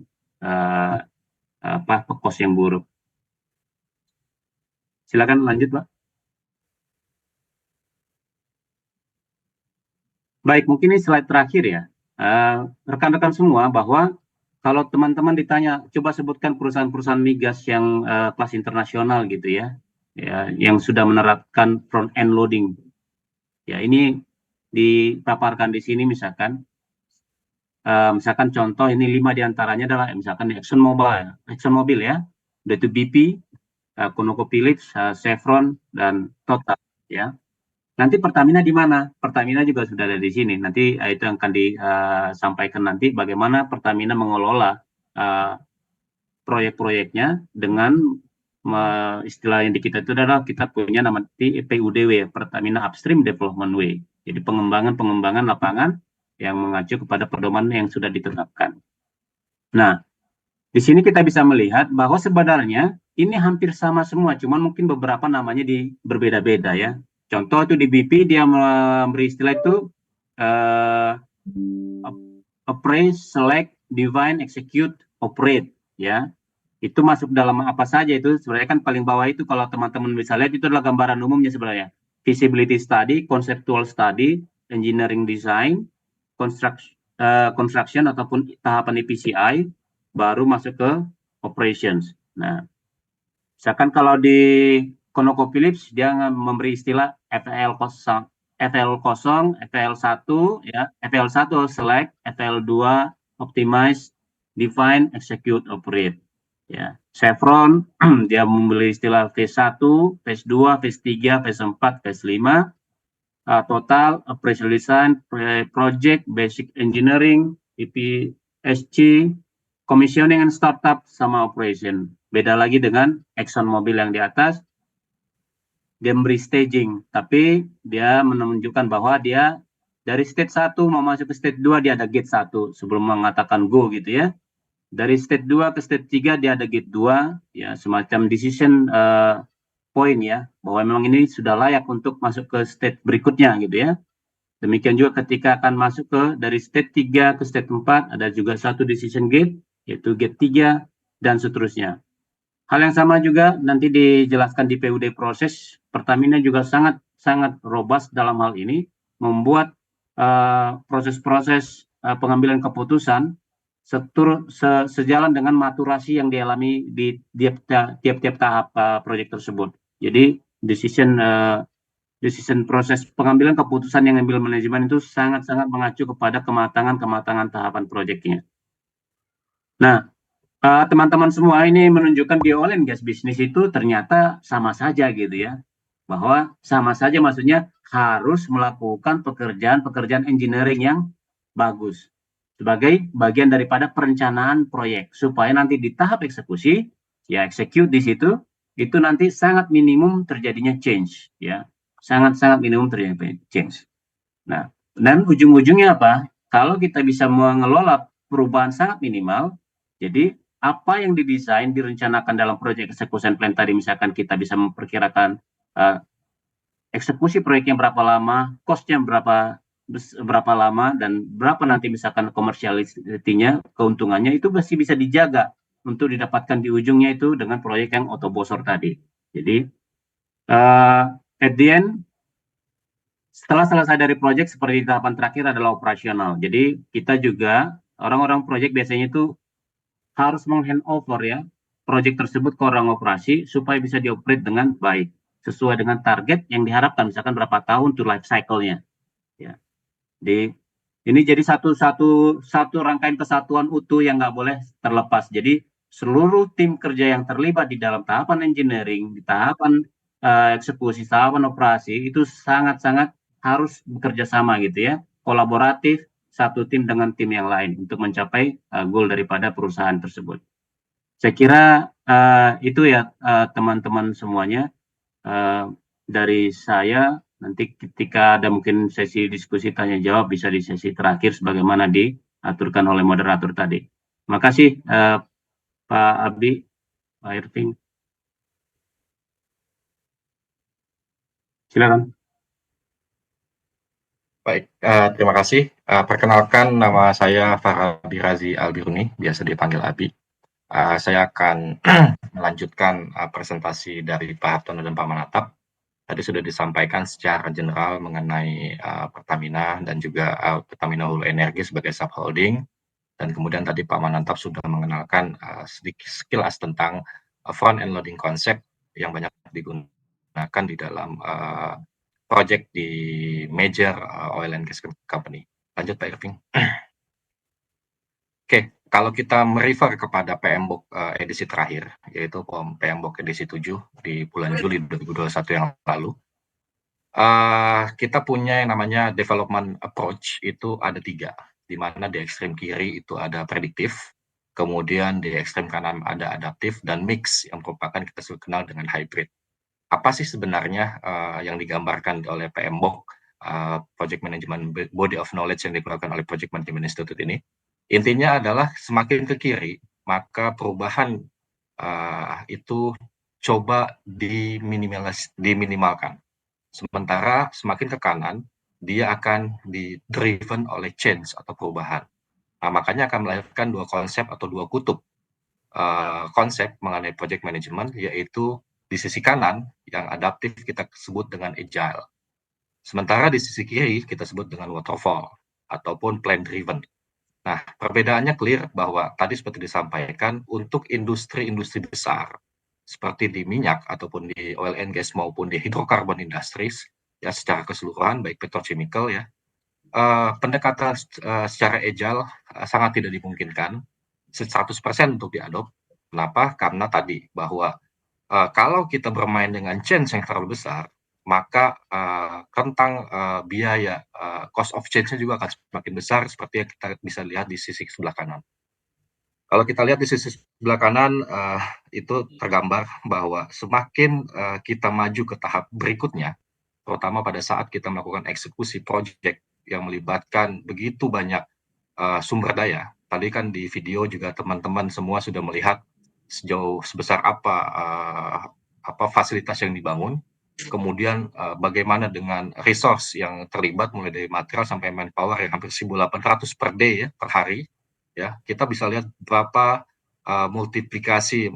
cost yang buruk. Silakan lanjut, Pak. Baik, mungkin ini slide terakhir ya. Rekan-rekan semua, bahwa kalau teman-teman ditanya, coba sebutkan perusahaan-perusahaan migas yang kelas internasional gitu ya, yang sudah menerapkan front end loading. Ya, ini dipaparkan di sini misalkan contoh ini 5 diantaranya adalah misalkan ExxonMobil ya, yaitu BP, ConocoPhillips, Chevron, dan Total ya. Nanti Pertamina di mana? Pertamina juga sudah ada di sini. Nanti itu akan disampaikan nanti bagaimana Pertamina mengelola proyek-proyeknya dengan istilah yang di kita itu adalah kita punya nama PUDW, Pertamina Upstream Development Way. Jadi pengembangan lapangan yang mengacu kepada pedoman yang sudah ditetapkan. Nah, di sini kita bisa melihat bahwa sebenarnya ini hampir sama semua, cuman mungkin beberapa namanya berbeda-beda ya. Contoh itu di BP dia memberi istilah itu appraise, select, define, execute, operate ya. Itu masuk dalam apa saja itu sebenarnya kan paling bawah itu kalau teman-teman bisa lihat itu adalah gambaran umumnya sebenarnya. Feasibility study, conceptual study, engineering design, construction ataupun tahapan EPCI, baru masuk ke operations. Nah, Misalkan kalau di ConocoPhillips dia memberi istilah FL kosong, FL kosong, FL1 ya, FL1 select, FL2 optimize, define, execute, operate. Ya, Chevron dia memberi istilah phase 1, phase 2, phase 3, phase 4, phase 5. Total, operational design, project, basic engineering, PPSC, commissioning and startup sama operation. Beda lagi dengan ExxonMobil yang di atas, dia memberi staging, tapi dia menunjukkan bahwa dia dari stage 1 mau masuk ke stage 2 dia ada gate 1 sebelum mengatakan go gitu ya. Dari stage 2 ke stage 3 dia ada gate 2, ya semacam decision point ya, bahwa memang ini sudah layak untuk masuk ke stage berikutnya gitu ya. Demikian juga ketika akan masuk ke dari stage 3 ke stage 4 ada juga satu decision gate, yaitu gate 3 dan seterusnya. Hal yang sama juga nanti dijelaskan di PUD proses. Pertamina juga sangat robust dalam hal ini, membuat proses-proses pengambilan keputusan sejalan dengan maturasi yang dialami di tiap-tiap tahap proyek tersebut. Jadi decision proses pengambilan keputusan yang ambil manajemen itu sangat-sangat mengacu kepada kematangan tahapan proyeknya. Nah, teman-teman semua ini menunjukkan di oil and gas bisnis itu ternyata sama saja gitu ya. Bahwa sama saja maksudnya harus melakukan pekerjaan engineering yang bagus sebagai bagian daripada perencanaan proyek supaya nanti di tahap eksekusi ya execute di situ itu nanti sangat minimum terjadinya change ya. Sangat minimum terjadinya change. Nah, dan ujung-ujungnya apa? Kalau kita bisa mengelola perubahan sangat minimal, jadi apa yang didesain, direncanakan dalam proyek execution plan tadi, misalkan kita bisa memperkirakan eksekusi proyeknya berapa lama, cost-nya berapa lama, dan berapa nanti misalkan komersialitinya, keuntungannya, itu masih bisa dijaga untuk didapatkan di ujungnya itu dengan proyek yang autobosor tadi. Jadi, at the end, setelah selesai dari proyek, seperti tahapan terakhir adalah operasional. Jadi, kita juga, orang-orang proyek biasanya itu harus menghandover ya proyek tersebut ke orang operasi supaya bisa dioperate dengan baik sesuai dengan target yang diharapkan, misalkan berapa tahun to life cycle-nya ya. Ini jadi satu rangkaian kesatuan utuh yang nggak boleh terlepas. Jadi seluruh tim kerja yang terlibat di dalam tahapan engineering, di tahapan eksekusi, tahapan operasi itu sangat-sangat harus bekerja sama gitu ya, kolaboratif, satu tim dengan tim yang lain untuk mencapai goal daripada perusahaan tersebut. Saya kira itu ya teman-teman semuanya dari saya. Nanti ketika ada mungkin sesi diskusi tanya jawab bisa di sesi terakhir sebagaimana diaturkan oleh moderator tadi. Terima kasih Pak Abdi, Pak Irving. Silakan. Baik, terima kasih. Perkenalkan, nama saya Farhadi Razi Albiruni, biasa dipanggil Abi. Saya akan melanjutkan presentasi dari Pak Hartono dan Pak Manatap. Tadi sudah disampaikan secara general mengenai Pertamina dan juga Pertamina Hulu Energi sebagai subholding. Dan kemudian tadi Pak Manatap sudah mengenalkan sedikit sekilas tentang front end loading concept yang banyak digunakan di dalam project di major oil and gas company. Lanjut Pak Irving. Oke, kalau kita merefer kepada PMBOK edisi terakhir, yaitu PMBOK edisi 7 di bulan Juli 2021 yang lalu, kita punya yang namanya development approach, itu ada 3, di mana di ekstrem kiri itu ada prediktif, kemudian di ekstrem kanan ada adaptif, dan mix yang merupakan kita sudah kenal dengan hybrid. Apa sih sebenarnya yang digambarkan oleh PMBOK, Project Management Body of Knowledge yang dikeluarkan oleh Project Management Institute ini? Intinya adalah semakin ke kiri, maka perubahan itu coba diminimalkan. Sementara semakin ke kanan, dia akan di-driven oleh change atau perubahan. Nah, makanya akan melahirkan 2 konsep atau 2 kutub konsep mengenai project management, yaitu di sisi kanan yang adaptif kita sebut dengan agile. Sementara di sisi kiri kita sebut dengan waterfall ataupun plan driven. Nah, perbedaannya clear bahwa tadi seperti disampaikan untuk industri-industri besar seperti di minyak ataupun di oil and gas maupun di hydrocarbon industries ya secara keseluruhan baik petrochemical ya, pendekatan secara agile sangat tidak dimungkinkan 100% untuk diadopt. Kenapa? Karena tadi bahwa kalau kita bermain dengan change yang terlalu besar, maka rentang biaya cost of change-nya juga akan semakin besar seperti yang kita bisa lihat di sisi sebelah kanan. Kalau kita lihat di sisi sebelah kanan, itu tergambar bahwa semakin kita maju ke tahap berikutnya, terutama pada saat kita melakukan eksekusi project yang melibatkan begitu banyak sumber daya. Tadi kan di video juga teman-teman semua sudah melihat sejauh sebesar apa fasilitas yang dibangun, kemudian bagaimana dengan resource yang terlibat mulai dari material sampai manpower yang hampir 1.800 per day ya, per hari. Ya, kita bisa lihat berapa multiplikasi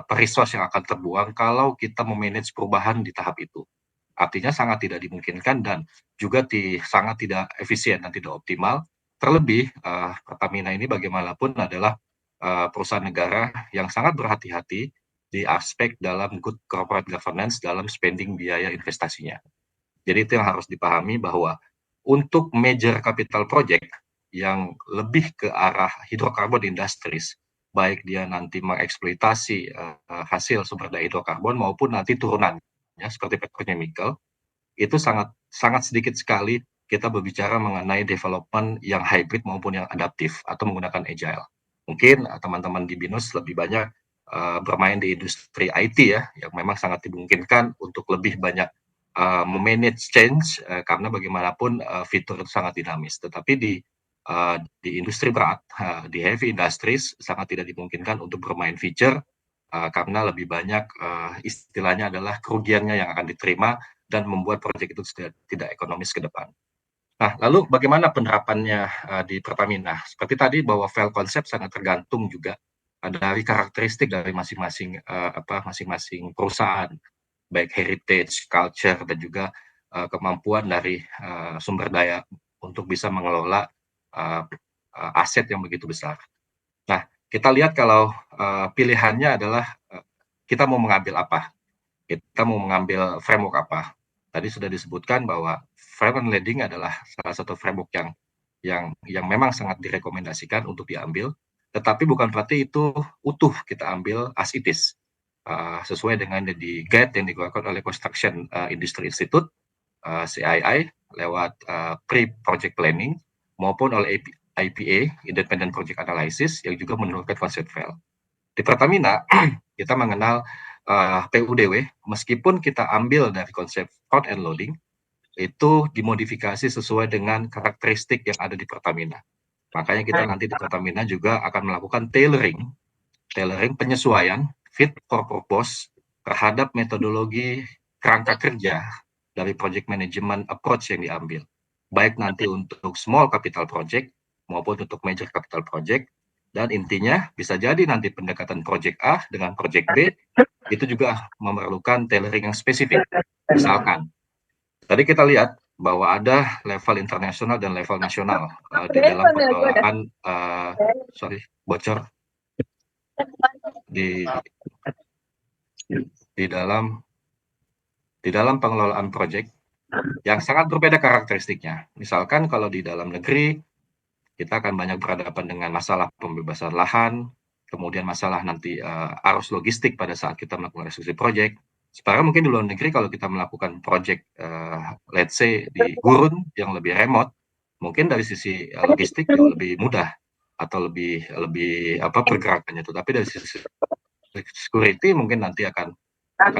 resource yang akan terbuang kalau kita memanage perubahan di tahap itu. Artinya sangat tidak dimungkinkan dan juga sangat tidak efisien dan tidak optimal. Terlebih Pertamina ini bagaimanapun adalah perusahaan negara yang sangat berhati-hati di aspek dalam good corporate governance dalam spending biaya investasinya. Jadi itu yang harus dipahami bahwa untuk major capital project yang lebih ke arah hydrocarbon industries, baik dia nanti mengeksploitasi hasil sumber daya hidrokarbon maupun nanti turunannya seperti petrochemical, itu sangat sedikit sekali kita berbicara mengenai development yang hybrid maupun yang adaptif atau menggunakan agile. Mungkin teman-teman di BINUS lebih banyak bermain di industri IT ya, yang memang sangat dimungkinkan untuk lebih banyak memanage change karena bagaimanapun fitur itu sangat dinamis. Tetapi di industri berat, di heavy industries sangat tidak dimungkinkan untuk bermain feature karena lebih banyak istilahnya adalah kerugiannya yang akan diterima dan membuat proyek itu tidak ekonomis ke depan. Nah, lalu bagaimana penerapannya di Pertamina? Seperti tadi bahwa file konsep sangat tergantung juga dari karakteristik dari masing-masing perusahaan, baik heritage, culture, dan juga kemampuan dari sumber daya untuk bisa mengelola aset yang begitu besar. Nah, kita lihat kalau pilihannya adalah kita mau mengambil apa? Kita mau mengambil framework apa? Tadi sudah disebutkan bahwa framework lending adalah salah satu framework yang memang sangat direkomendasikan untuk diambil, tetapi bukan berarti itu utuh kita ambil as it is. Sesuai dengan di guide yang dikeluarkan oleh Construction Industry Institute, CII, lewat pre-project planning, maupun oleh IPA, Independent Project Analysis, yang juga menurunkan konsep file. Di Pertamina, kita mengenal PUDW, meskipun kita ambil dari konsep front-end loading, itu dimodifikasi sesuai dengan karakteristik yang ada di Pertamina. Makanya kita nanti di Pertamina juga akan melakukan tailoring penyesuaian fit for purpose terhadap metodologi kerangka kerja dari project management approach yang diambil. Baik nanti untuk small capital project maupun untuk major capital project. Dan intinya bisa jadi nanti pendekatan project A dengan project B itu juga memerlukan tailoring yang spesifik. Misalkan, tadi kita lihat bahwa ada level internasional dan level nasional di dalam pengelolaan, bocor di dalam pengelolaan proyek yang sangat berbeda karakteristiknya. Misalkan kalau di dalam negeri kita akan banyak berhadapan dengan masalah pembebasan lahan, kemudian masalah nanti arus logistik pada saat kita melakukan eksekusi proyek. Sekarang mungkin di luar negeri kalau kita melakukan proyek, let's say di gurun yang lebih remote, mungkin dari sisi logistik jauh lebih mudah atau lebih pergerakannya itu. Tapi dari sisi security mungkin nanti akan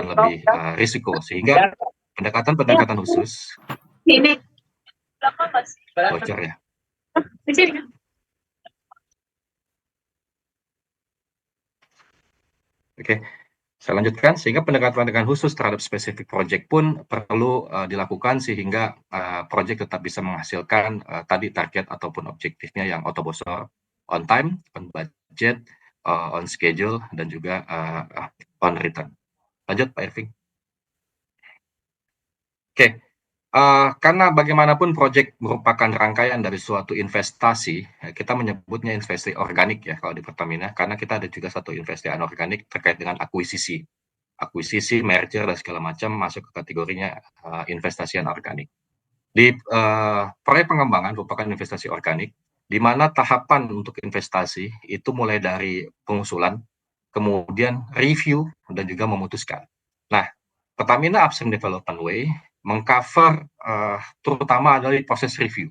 lebih risiko, sehingga pendekatan khusus bocor ya. Oke, saya lanjutkan. Sehingga pendekatan khusus terhadap spesifik project pun perlu dilakukan sehingga project tetap bisa menghasilkan tadi target ataupun objektifnya yang bosor, on time, on budget, on schedule, dan juga on return. Lanjut Pak Irving. Oke, Karena bagaimanapun proyek merupakan rangkaian dari suatu investasi, kita menyebutnya investasi organik ya kalau di Pertamina, karena kita ada juga satu investasi anorganik terkait dengan akuisisi. Akuisisi, merger, dan segala macam masuk ke kategorinya investasi anorganik. Di proyek pengembangan merupakan investasi organik, di mana tahapan untuk investasi itu mulai dari pengusulan, kemudian review, dan juga memutuskan. Nah, Pertamina Upstream Development Way mengcover terutama adalah di proses review.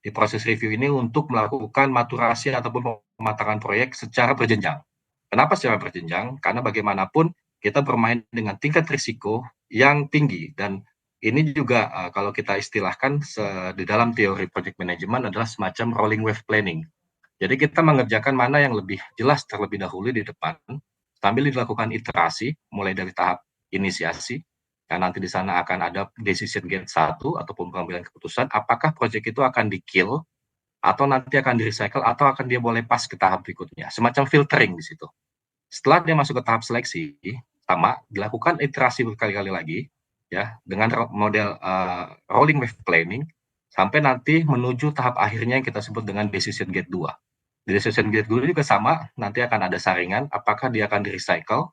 Di proses review ini untuk melakukan maturasi ataupun pematangan proyek secara berjenjang. Kenapa secara berjenjang? Karena bagaimanapun kita bermain dengan tingkat risiko yang tinggi, dan ini juga kalau kita istilahkan di dalam teori project management adalah semacam rolling wave planning. Jadi kita mengerjakan mana yang lebih jelas terlebih dahulu di depan, sambil dilakukan iterasi mulai dari tahap inisiasi. Nah, nanti di sana akan ada decision gate 1 ataupun pengambilan keputusan apakah proyek itu akan di-kill atau nanti akan di-recycle atau akan dia boleh pas ke tahap berikutnya. Semacam filtering di situ. Setelah dia masuk ke tahap seleksi, sama dilakukan iterasi berkali-kali lagi ya dengan model rolling wave planning sampai nanti menuju tahap akhirnya yang kita sebut dengan decision gate 2. Di decision gate 2 juga sama, nanti akan ada saringan apakah dia akan di-recycle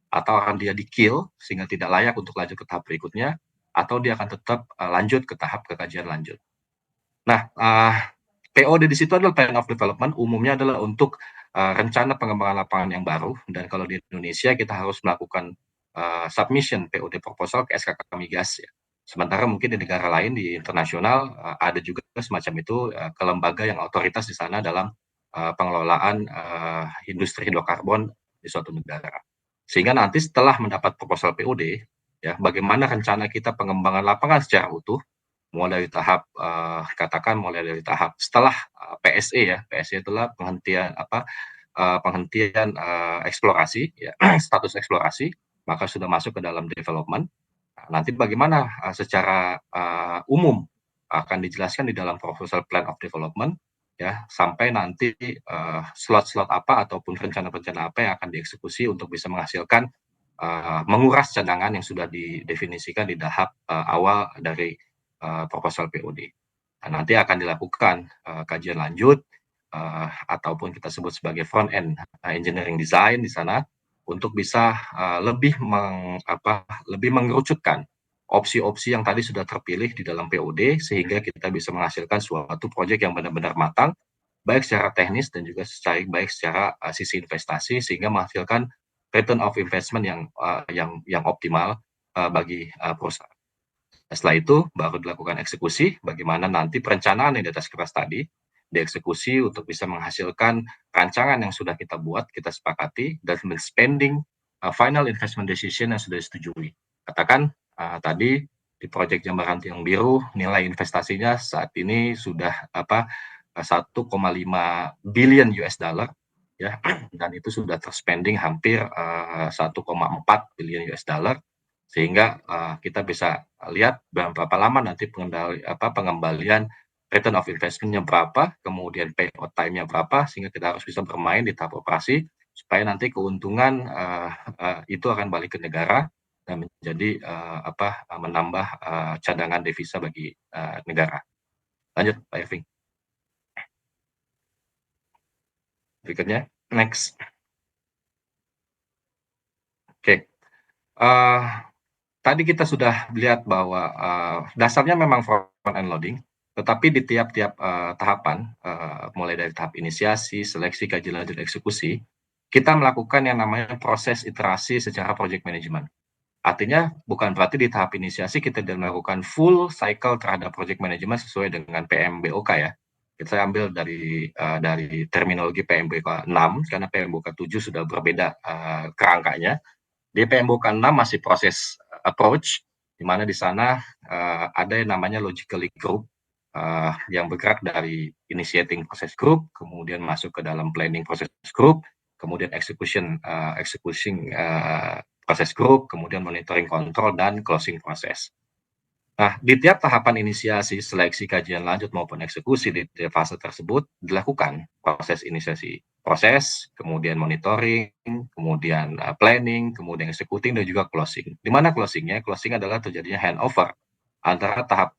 atau akan dia di-kill sehingga tidak layak untuk lanjut ke tahap berikutnya, atau dia akan tetap lanjut ke tahap kekajian lanjut. Nah, POD di situ adalah Plan of Development, umumnya adalah untuk rencana pengembangan lapangan yang baru, dan kalau di Indonesia kita harus melakukan submission POD proposal ke SKK Migas ya. Sementara mungkin di negara lain di internasional ada juga semacam itu ke lembaga yang otoritas di sana dalam pengelolaan industri hidrokarbon di suatu negara. Sehingga nanti setelah mendapat proposal POD, ya, bagaimana rencana kita pengembangan lapangan secara utuh, mulai dari tahap katakan mulai dari tahap setelah PSE ya, PSE itulah penghentian eksplorasi ya, status eksplorasi, maka sudah masuk ke dalam development. Nah, nanti bagaimana secara umum akan dijelaskan di dalam proposal plan of development ya, sampai nanti slot-slot apa ataupun rencana-rencana apa yang akan dieksekusi untuk bisa menghasilkan menguras cadangan yang sudah didefinisikan di tahap awal dari proposal POD. Nah, nanti akan dilakukan kajian lanjut ataupun kita sebut sebagai front end engineering design di sana untuk bisa lebih mengerucutkan opsi-opsi yang tadi sudah terpilih di dalam POD sehingga kita bisa menghasilkan suatu proyek yang benar-benar matang baik secara teknis dan juga baik secara sisi investasi sehingga menghasilkan return of investment yang optimal bagi perusahaan. Setelah itu baru dilakukan eksekusi, bagaimana nanti perencanaan yang di atas kertas tadi dieksekusi untuk bisa menghasilkan rancangan yang sudah kita buat, kita sepakati, dan spending final investment decision yang sudah disetujui. Katakan tadi di proyek Jambaran Tiang Biru nilai investasinya saat ini sudah 1,5 billion US dollar ya, dan itu sudah terspending hampir 1,4 billion US dollar, sehingga kita bisa lihat berapa lama nanti pengembalian return of investment-nya berapa, kemudian payout time-nya berapa, sehingga kita harus bisa bermain di tahap operasi supaya nanti keuntungan itu akan balik ke negara dan menjadi menambah cadangan devisa bagi negara. Lanjut, Pak Irving. Berikutnya, next. Oke. Tadi kita sudah lihat bahwa dasarnya memang front end loading, tetapi di tiap-tiap tahapan, mulai dari tahap inisiasi, seleksi, kajian lanjut, eksekusi, kita melakukan yang namanya proses iterasi secara project management. Artinya bukan berarti di tahap inisiasi kita tidak melakukan full cycle terhadap project management sesuai dengan PMBOK ya. Kita ambil dari terminologi PMBOK 6, karena PMBOK 7 sudah berbeda kerangkanya. Di PMBOK 6 masih proses approach, di mana di sana ada yang namanya logically group yang bergerak dari initiating process group, kemudian masuk ke dalam planning process group, kemudian execution process group, kemudian monitoring control, dan closing process. Nah, di tiap tahapan inisiasi, seleksi, kajian lanjut maupun eksekusi di fase tersebut dilakukan proses inisiasi, proses, kemudian monitoring, kemudian planning, kemudian executing, dan juga closing. Di mana closingnya? Closing adalah terjadinya handover antara tahap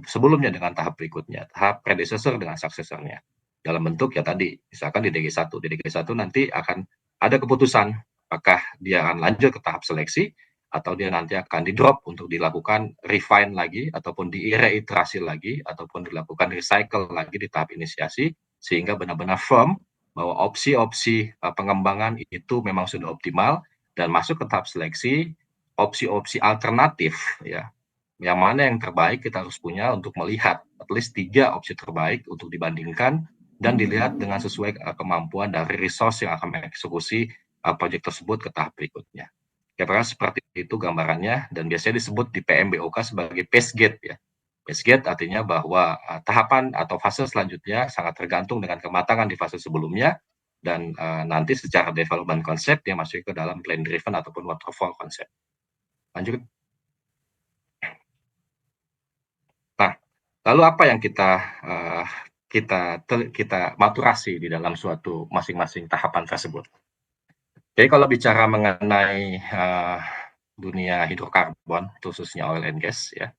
sebelumnya dengan tahap berikutnya, tahap predecessor dengan suksesornya. Dalam bentuk ya tadi, misalkan di DG1. Di DG1 nanti akan ada keputusan apakah dia akan lanjut ke tahap seleksi atau dia nanti akan di-drop untuk dilakukan refine lagi ataupun direiterasi lagi ataupun dilakukan recycle lagi di tahap inisiasi sehingga benar-benar firm bahwa opsi-opsi pengembangan itu memang sudah optimal dan masuk ke tahap seleksi opsi-opsi alternatif ya. Yang mana yang terbaik kita harus punya untuk melihat at least 3 opsi terbaik untuk dibandingkan dan dilihat dengan sesuai kemampuan dari resource yang akan mengeksekusi proyek tersebut ke tahap berikutnya. Kira-kira seperti itu gambarannya dan biasanya disebut di PMBOK sebagai phase gate ya. Phase gate artinya bahwa tahapan atau fase selanjutnya sangat tergantung dengan kematangan di fase sebelumnya dan nanti secara development konsep dia masuk ke dalam plan driven ataupun waterfall konsep. Lanjut. Nah, lalu apa yang kita maturasi di dalam suatu masing-masing tahapan tersebut? Jadi kalau bicara mengenai dunia hidrokarbon, khususnya oil and gas, ya,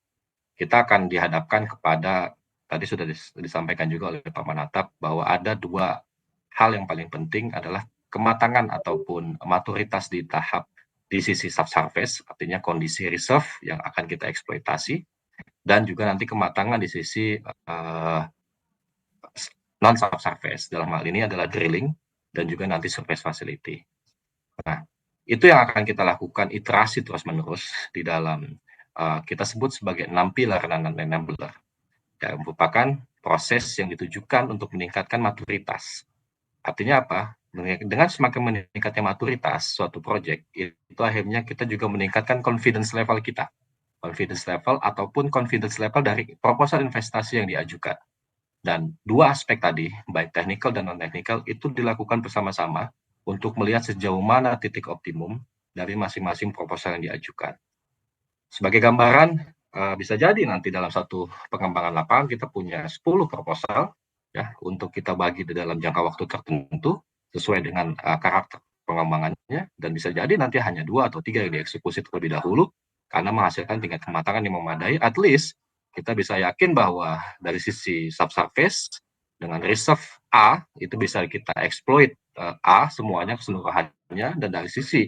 kita akan dihadapkan kepada tadi sudah disampaikan juga oleh Pak Manatap bahwa ada 2 hal yang paling penting adalah kematangan ataupun maturitas di tahap di sisi subsurface, artinya kondisi reserve yang akan kita eksploitasi, dan juga nanti kematangan di sisi non-subsurface, dalam hal ini adalah drilling dan juga nanti surface facility. Nah, itu yang akan kita lakukan iterasi terus-menerus di dalam kita sebut sebagai 6 pilar dan enabler. Yang merupakan proses yang ditujukan untuk meningkatkan maturitas. Artinya apa? Dengan semakin meningkatnya maturitas suatu proyek, itu akhirnya kita juga meningkatkan confidence level kita. Confidence level ataupun confidence level dari proposal investasi yang diajukan. Dan 2 aspek tadi, baik technical dan non-technical, itu dilakukan bersama-sama untuk melihat sejauh mana titik optimum dari masing-masing proposal yang diajukan. Sebagai gambaran, bisa jadi nanti dalam satu pengembangan lapangan kita punya 10 proposal ya untuk kita bagi di dalam jangka waktu tertentu sesuai dengan karakter pengembangannya dan bisa jadi nanti hanya 2 atau 3 yang dieksekusi terlebih dahulu karena menghasilkan tingkat kematangan yang memadai. At least kita bisa yakin bahwa dari sisi subsurface dengan reserve A itu bisa kita exploit A semuanya keseluruhannya dan dari sisi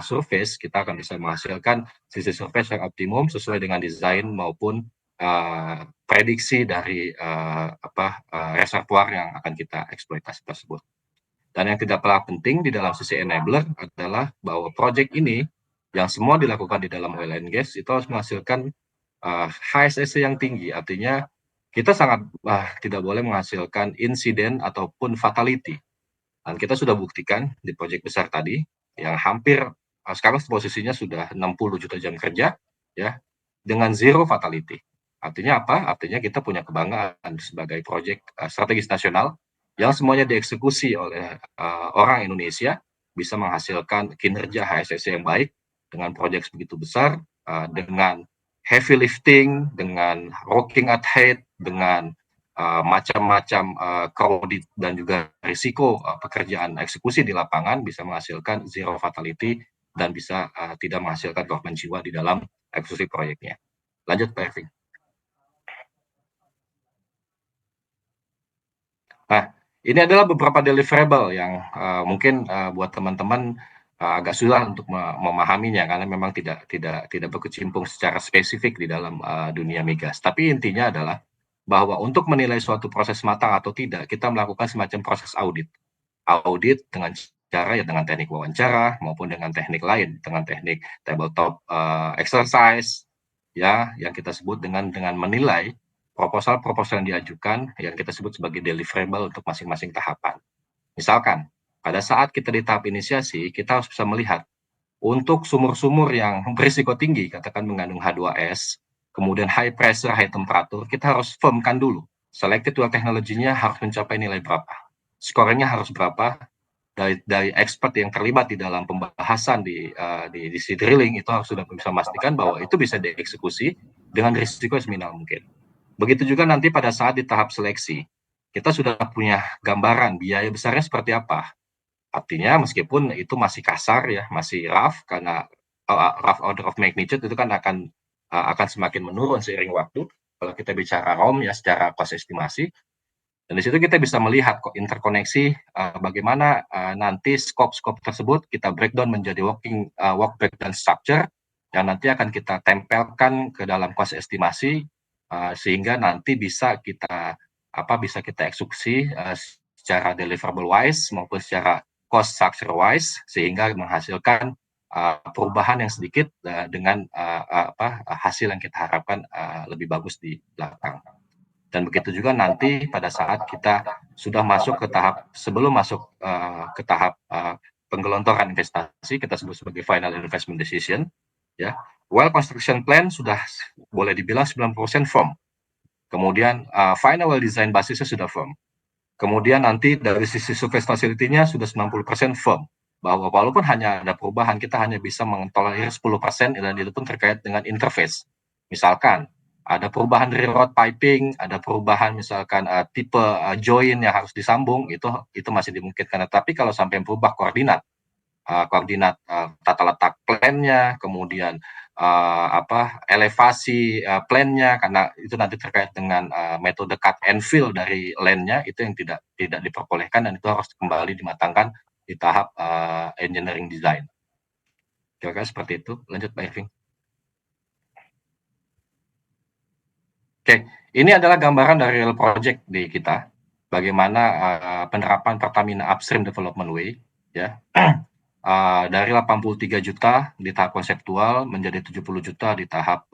surface kita akan bisa menghasilkan sisi surface yang optimum sesuai dengan desain maupun prediksi dari reservoir yang akan kita eksploitasi tersebut. Dan yang tidak kalah penting di dalam sisi enabler adalah bahwa project ini yang semua dilakukan di dalam oil and gas itu harus menghasilkan HSSE yang tinggi, artinya kita sangat tidak boleh menghasilkan insiden ataupun fatality. Dan kita sudah buktikan di proyek besar tadi, yang hampir sekarang posisinya sudah 60 juta jam kerja, ya, dengan zero fatality. Artinya apa? Artinya kita punya kebanggaan sebagai proyek strategis nasional yang semuanya dieksekusi oleh orang Indonesia, bisa menghasilkan kinerja HSSE yang baik dengan proyek begitu besar, dengan heavy lifting, dengan rocking at height, dengan macam-macam kredit dan juga risiko pekerjaan eksekusi di lapangan bisa menghasilkan zero fatality dan bisa tidak menghasilkan korban jiwa di dalam eksekusi proyeknya. Lanjut Pak Ervin. Nah, ini adalah beberapa deliverable yang mungkin buat teman-teman agak sulit untuk memahaminya karena memang tidak berkecimpung secara spesifik di dalam dunia migas. Tapi intinya adalah bahwa untuk menilai suatu proses matang atau tidak, kita melakukan semacam proses audit. Audit dengan cara ya dengan teknik wawancara maupun dengan teknik lain, dengan teknik tabletop exercise, ya yang kita sebut dengan menilai proposal-proposal yang diajukan yang kita sebut sebagai deliverable untuk masing-masing tahapan. Misalkan pada saat kita di tahap inisiasi, kita harus bisa melihat untuk sumur-sumur yang berisiko tinggi, katakan mengandung H2S, kemudian high pressure, high temperature, kita harus firmkan dulu. Selected well teknologinya harus mencapai nilai berapa. Skornya harus berapa. Dari expert yang terlibat di dalam pembahasan di drilling itu harus sudah bisa memastikan bahwa itu bisa dieksekusi dengan risiko seminimal mungkin. Begitu juga nanti pada saat di tahap seleksi, kita sudah punya gambaran biaya besarnya seperti apa. Artinya meskipun itu masih kasar ya, masih rough karena rough order of magnitude itu kan akan akan semakin menurun seiring waktu. Kalau kita bicara ROM ya secara cost estimasi, dan di situ kita bisa melihat kok interkoneksi bagaimana nanti scope-scope tersebut kita breakdown menjadi work breakdown structure yang nanti akan kita tempelkan ke dalam cost estimasi sehingga nanti bisa kita eksekusi secara deliverable wise maupun secara cost structure wise sehingga menghasilkan perubahan yang sedikit dengan hasil yang kita harapkan lebih bagus di belakang. Dan begitu juga nanti pada saat kita sudah masuk ke tahap sebelum masuk ke tahap penggelontoran investasi, kita sebut sebagai final investment decision, ya. Well construction plan sudah boleh dibilang 90% firm. Kemudian final well design basisnya sudah firm. Kemudian nanti dari sisi surface facility-nya sudah 90% firm. Bahwa walaupun hanya ada perubahan, kita hanya bisa mentolerir 10% dan itu pun terkait dengan interface. Misalkan ada perubahan dari road piping, ada perubahan misalkan tipe join yang harus disambung, itu masih dimungkinkan. Tapi kalau sampai berubah koordinat tata letak plan-nya, kemudian elevasi plan-nya, karena itu nanti terkait dengan metode cut and fill dari land-nya, itu yang tidak diperbolehkan dan itu harus kembali dimatangkan di tahap engineering design. Kira-kira seperti itu. Lanjut Pak Irving. Oke, ini adalah gambaran dari real project di kita. Bagaimana penerapan Pertamina Upstream Development Way, ya. Dari 83 juta di tahap konseptual menjadi 70 juta di tahap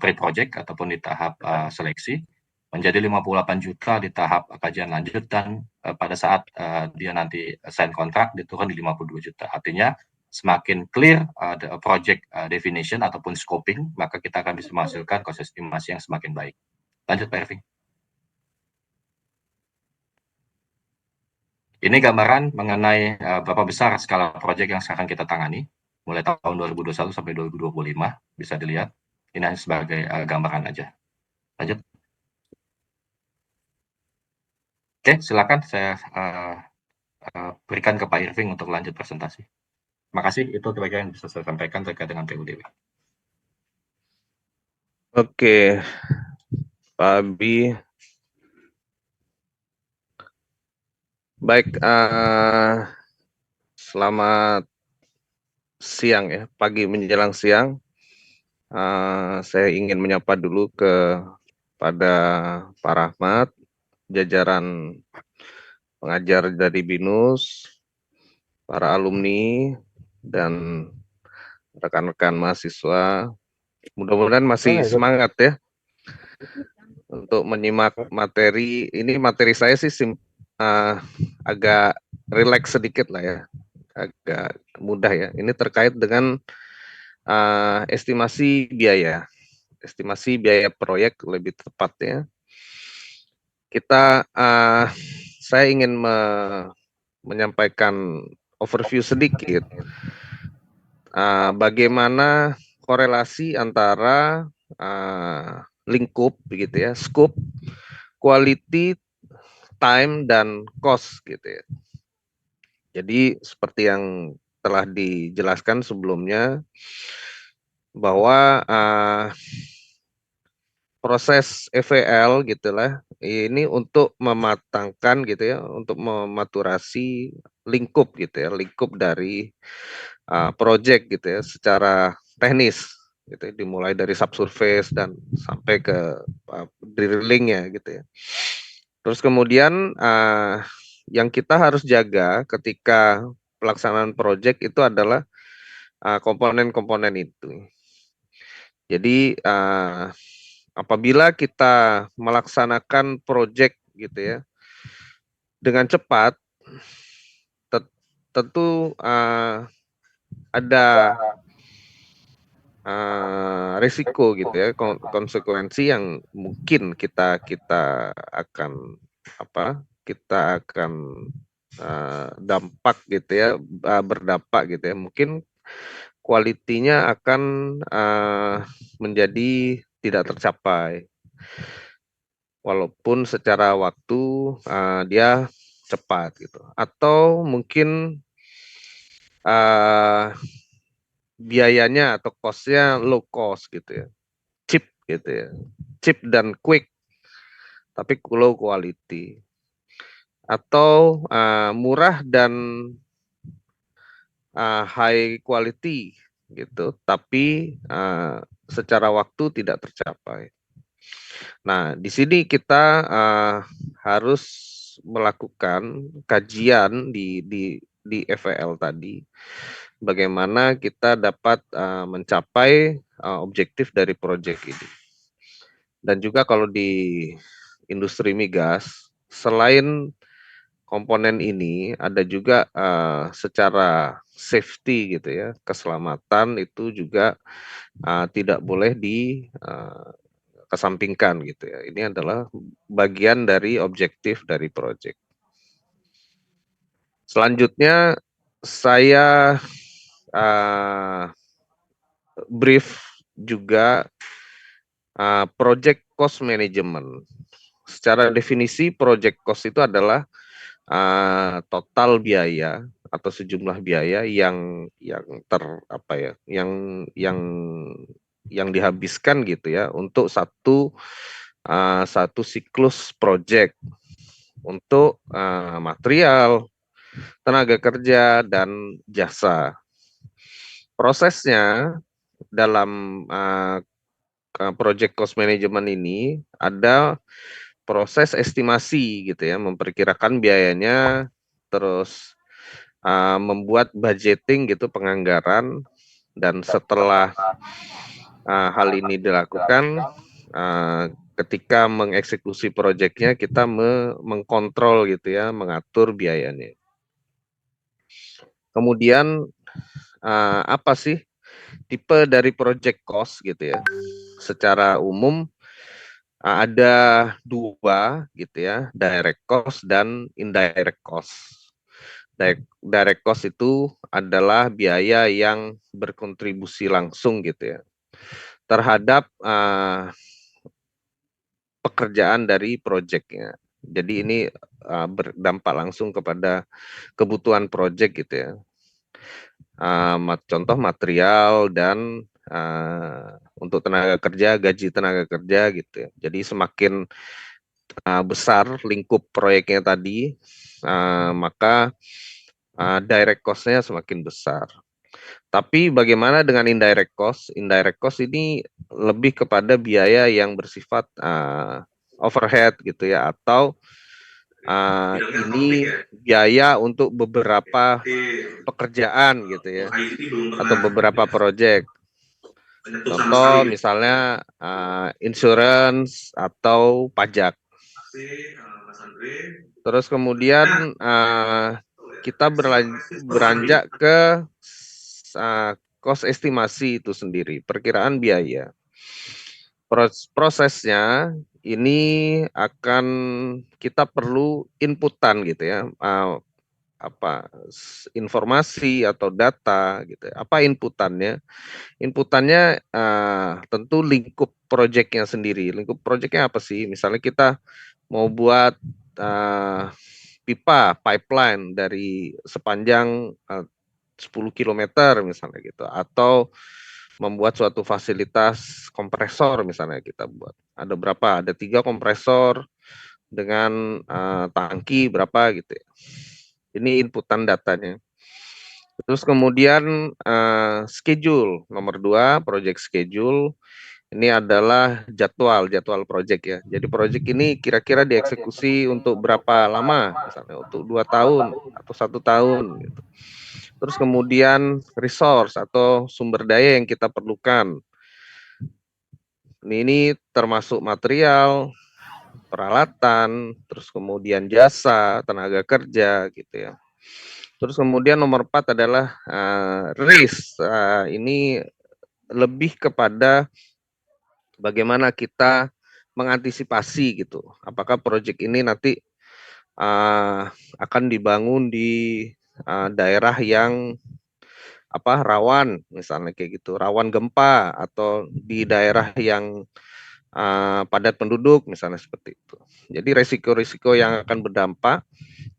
pre-project ataupun di tahap seleksi, menjadi 58 juta di tahap kajian lanjut, dan pada saat dia nanti sign kontrak diturun di 52 juta. Artinya semakin clear project definition ataupun scoping, maka kita akan bisa menghasilkan cost estimasi yang semakin baik. Lanjut Pak Irving. Ini gambaran mengenai berapa besar skala proyek yang sekarang kita tangani, mulai tahun 2021 sampai 2025, bisa dilihat. Ini hanya sebagai gambaran aja. Lanjut. Oke, silakan saya berikan ke Pak Irving untuk lanjut presentasi. Terima kasih, itu kira-kira yang bisa saya sampaikan terkait dengan PUDW. Oke, Pak Abi. Baik, selamat siang ya, pagi menjelang siang. Saya ingin menyapa dulu kepada Pak Rahmat, jajaran pengajar dari BINUS, para alumni, dan rekan-rekan mahasiswa. Mudah-mudahan masih semangat ya untuk menyimak materi. Ini materi saya sih agak rileks sedikit lah ya, agak mudah ya. Ini terkait dengan estimasi biaya proyek lebih tepatnya. Saya ingin menyampaikan overview sedikit bagaimana korelasi antara lingkup begitu ya, scope, quality, time, dan cost gitu ya. Jadi seperti yang telah dijelaskan sebelumnya bahwa proses EVL gitulah ini untuk mematangkan gitu ya, untuk mematurasi lingkup gitu ya, lingkup dari project gitu ya secara teknis gitu ya, dimulai dari subsurface dan sampai ke drillingnya gitu ya. Terus kemudian yang kita harus jaga ketika pelaksanaan project itu adalah komponen-komponen itu. Jadi apabila kita melaksanakan project gitu ya dengan cepat, tentu ada risiko gitu ya, konsekuensi yang mungkin kita akan dampak gitu ya, berdampak gitu ya, mungkin kualitinya akan menjadi tidak tercapai walaupun secara waktu dia cepat gitu, atau mungkin biayanya atau cost-nya low cost gitu ya. gitu ya. Cheap dan quick, tapi low quality. Atau murah dan high quality gitu, tapi secara waktu tidak tercapai. Nah, di sini kita harus melakukan kajian di FEL tadi, bagaimana kita dapat mencapai objektif dari proyek ini. Dan juga kalau di industri migas, selain komponen ini ada juga secara safety gitu ya, keselamatan itu juga tidak boleh kesampingkan gitu ya. Ini adalah bagian dari objektif dari proyek. Selanjutnya saya brief juga project cost management. Secara definisi project cost itu adalah total biaya atau sejumlah biaya yang yang dihabiskan gitu ya untuk satu siklus project, untuk material, tenaga kerja, dan jasa. Prosesnya dalam project cost management ini ada proses estimasi gitu ya, memperkirakan biayanya, terus membuat budgeting gitu, penganggaran, dan setelah hal ini dilakukan, ketika mengeksekusi proyeknya kita mengkontrol gitu ya, mengatur biayanya. Kemudian apa sih tipe dari project cost gitu ya? Secara umum ada dua gitu ya, direct cost dan indirect cost. Direct cost itu adalah biaya yang berkontribusi langsung gitu ya terhadap pekerjaan dari proyeknya. Jadi ini berdampak langsung kepada kebutuhan proyek gitu ya. Contoh material dan untuk tenaga kerja, gaji tenaga kerja gitu ya. Jadi semakin besar lingkup proyeknya tadi, maka direct cost-nya semakin besar. Tapi bagaimana dengan indirect cost? Indirect cost ini lebih kepada biaya yang bersifat overhead gitu ya, atau ini biaya untuk beberapa pekerjaan gitu ya, atau beberapa proyek. Contoh misalnya insurance atau pajak. Terus kemudian kita beranjak ke cost estimasi itu sendiri, perkiraan biaya. Prosesnya ini akan kita perlu inputan gitu ya, informasi atau data gitu. Apa inputannya? Inputannya tentu lingkup proyeknya sendiri. Lingkup proyeknya apa sih? Misalnya kita mau buat pipa pipeline dari sepanjang 10 km misalnya gitu, atau membuat suatu fasilitas kompresor misalnya kita buat. Ada berapa? Ada 3 kompresor dengan tangki berapa gitu ya. Ini inputan datanya. Terus kemudian schedule nomor 2, project schedule. Ini adalah jadwal proyek ya. Jadi proyek ini kira-kira dieksekusi untuk berapa lama, misalnya untuk 2 tahun atau 1 tahun gitu. Terus kemudian resource atau sumber daya yang kita perlukan. Ini termasuk material, peralatan, terus kemudian jasa, tenaga kerja gitu ya. Terus kemudian nomor 4 adalah risk. Ini lebih kepada bagaimana kita mengantisipasi gitu. Apakah proyek ini nanti akan dibangun di daerah yang rawan, misalnya kayak gitu, rawan gempa, atau di daerah yang padat penduduk misalnya seperti itu. Jadi resiko-risiko yang akan berdampak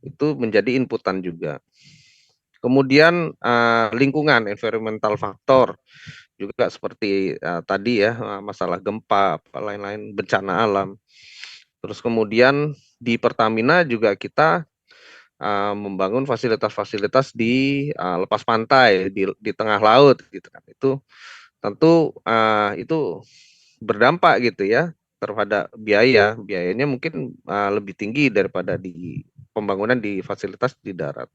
itu menjadi inputan juga. Kemudian lingkungan, environmental factor. juga seperti tadi ya, masalah gempa, apa lain-lain bencana alam. Terus kemudian di Pertamina juga kita membangun fasilitas-fasilitas di lepas pantai, di tengah laut gitu kan. Itu tentu itu berdampak gitu ya terhadap biaya. Biayanya mungkin lebih tinggi daripada di pembangunan di fasilitas di darat.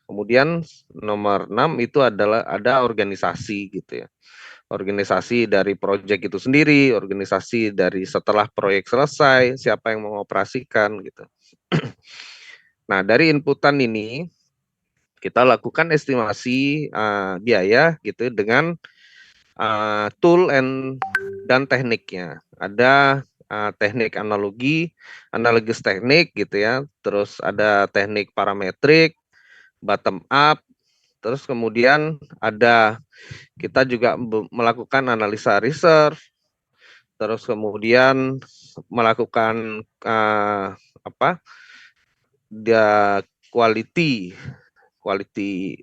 Kemudian nomor 6 itu adalah ada organisasi gitu ya. Organisasi dari proyek itu sendiri, organisasi dari setelah proyek selesai, siapa yang mengoperasikan gitu. Nah, dari inputan ini kita lakukan estimasi biaya gitu dengan tool dan tekniknya. Ada teknik analogus teknik gitu ya, terus ada teknik parametrik, bottom up, terus kemudian ada kita juga melakukan analisa reserve, terus kemudian melakukan dia quality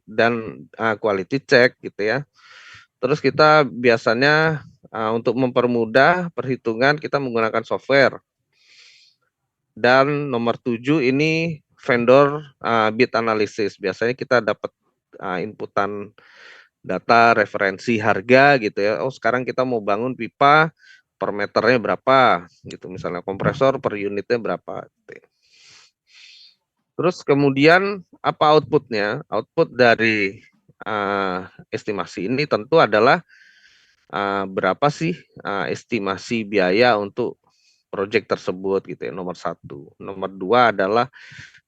dan quality check gitu ya. Terus kita biasanya untuk mempermudah perhitungan kita menggunakan software. Dan nomor 7 ini vendor bid analysis. Biasanya kita dapat inputan data referensi harga gitu ya. Oh, sekarang kita mau bangun pipa per meternya berapa gitu, misalnya kompresor per unitnya berapa gitu. Terus kemudian apa outputnya? Output dari estimasi ini tentu adalah berapa sih estimasi biaya untuk proyek tersebut gitu ya, nomor 1. Nomor 2 adalah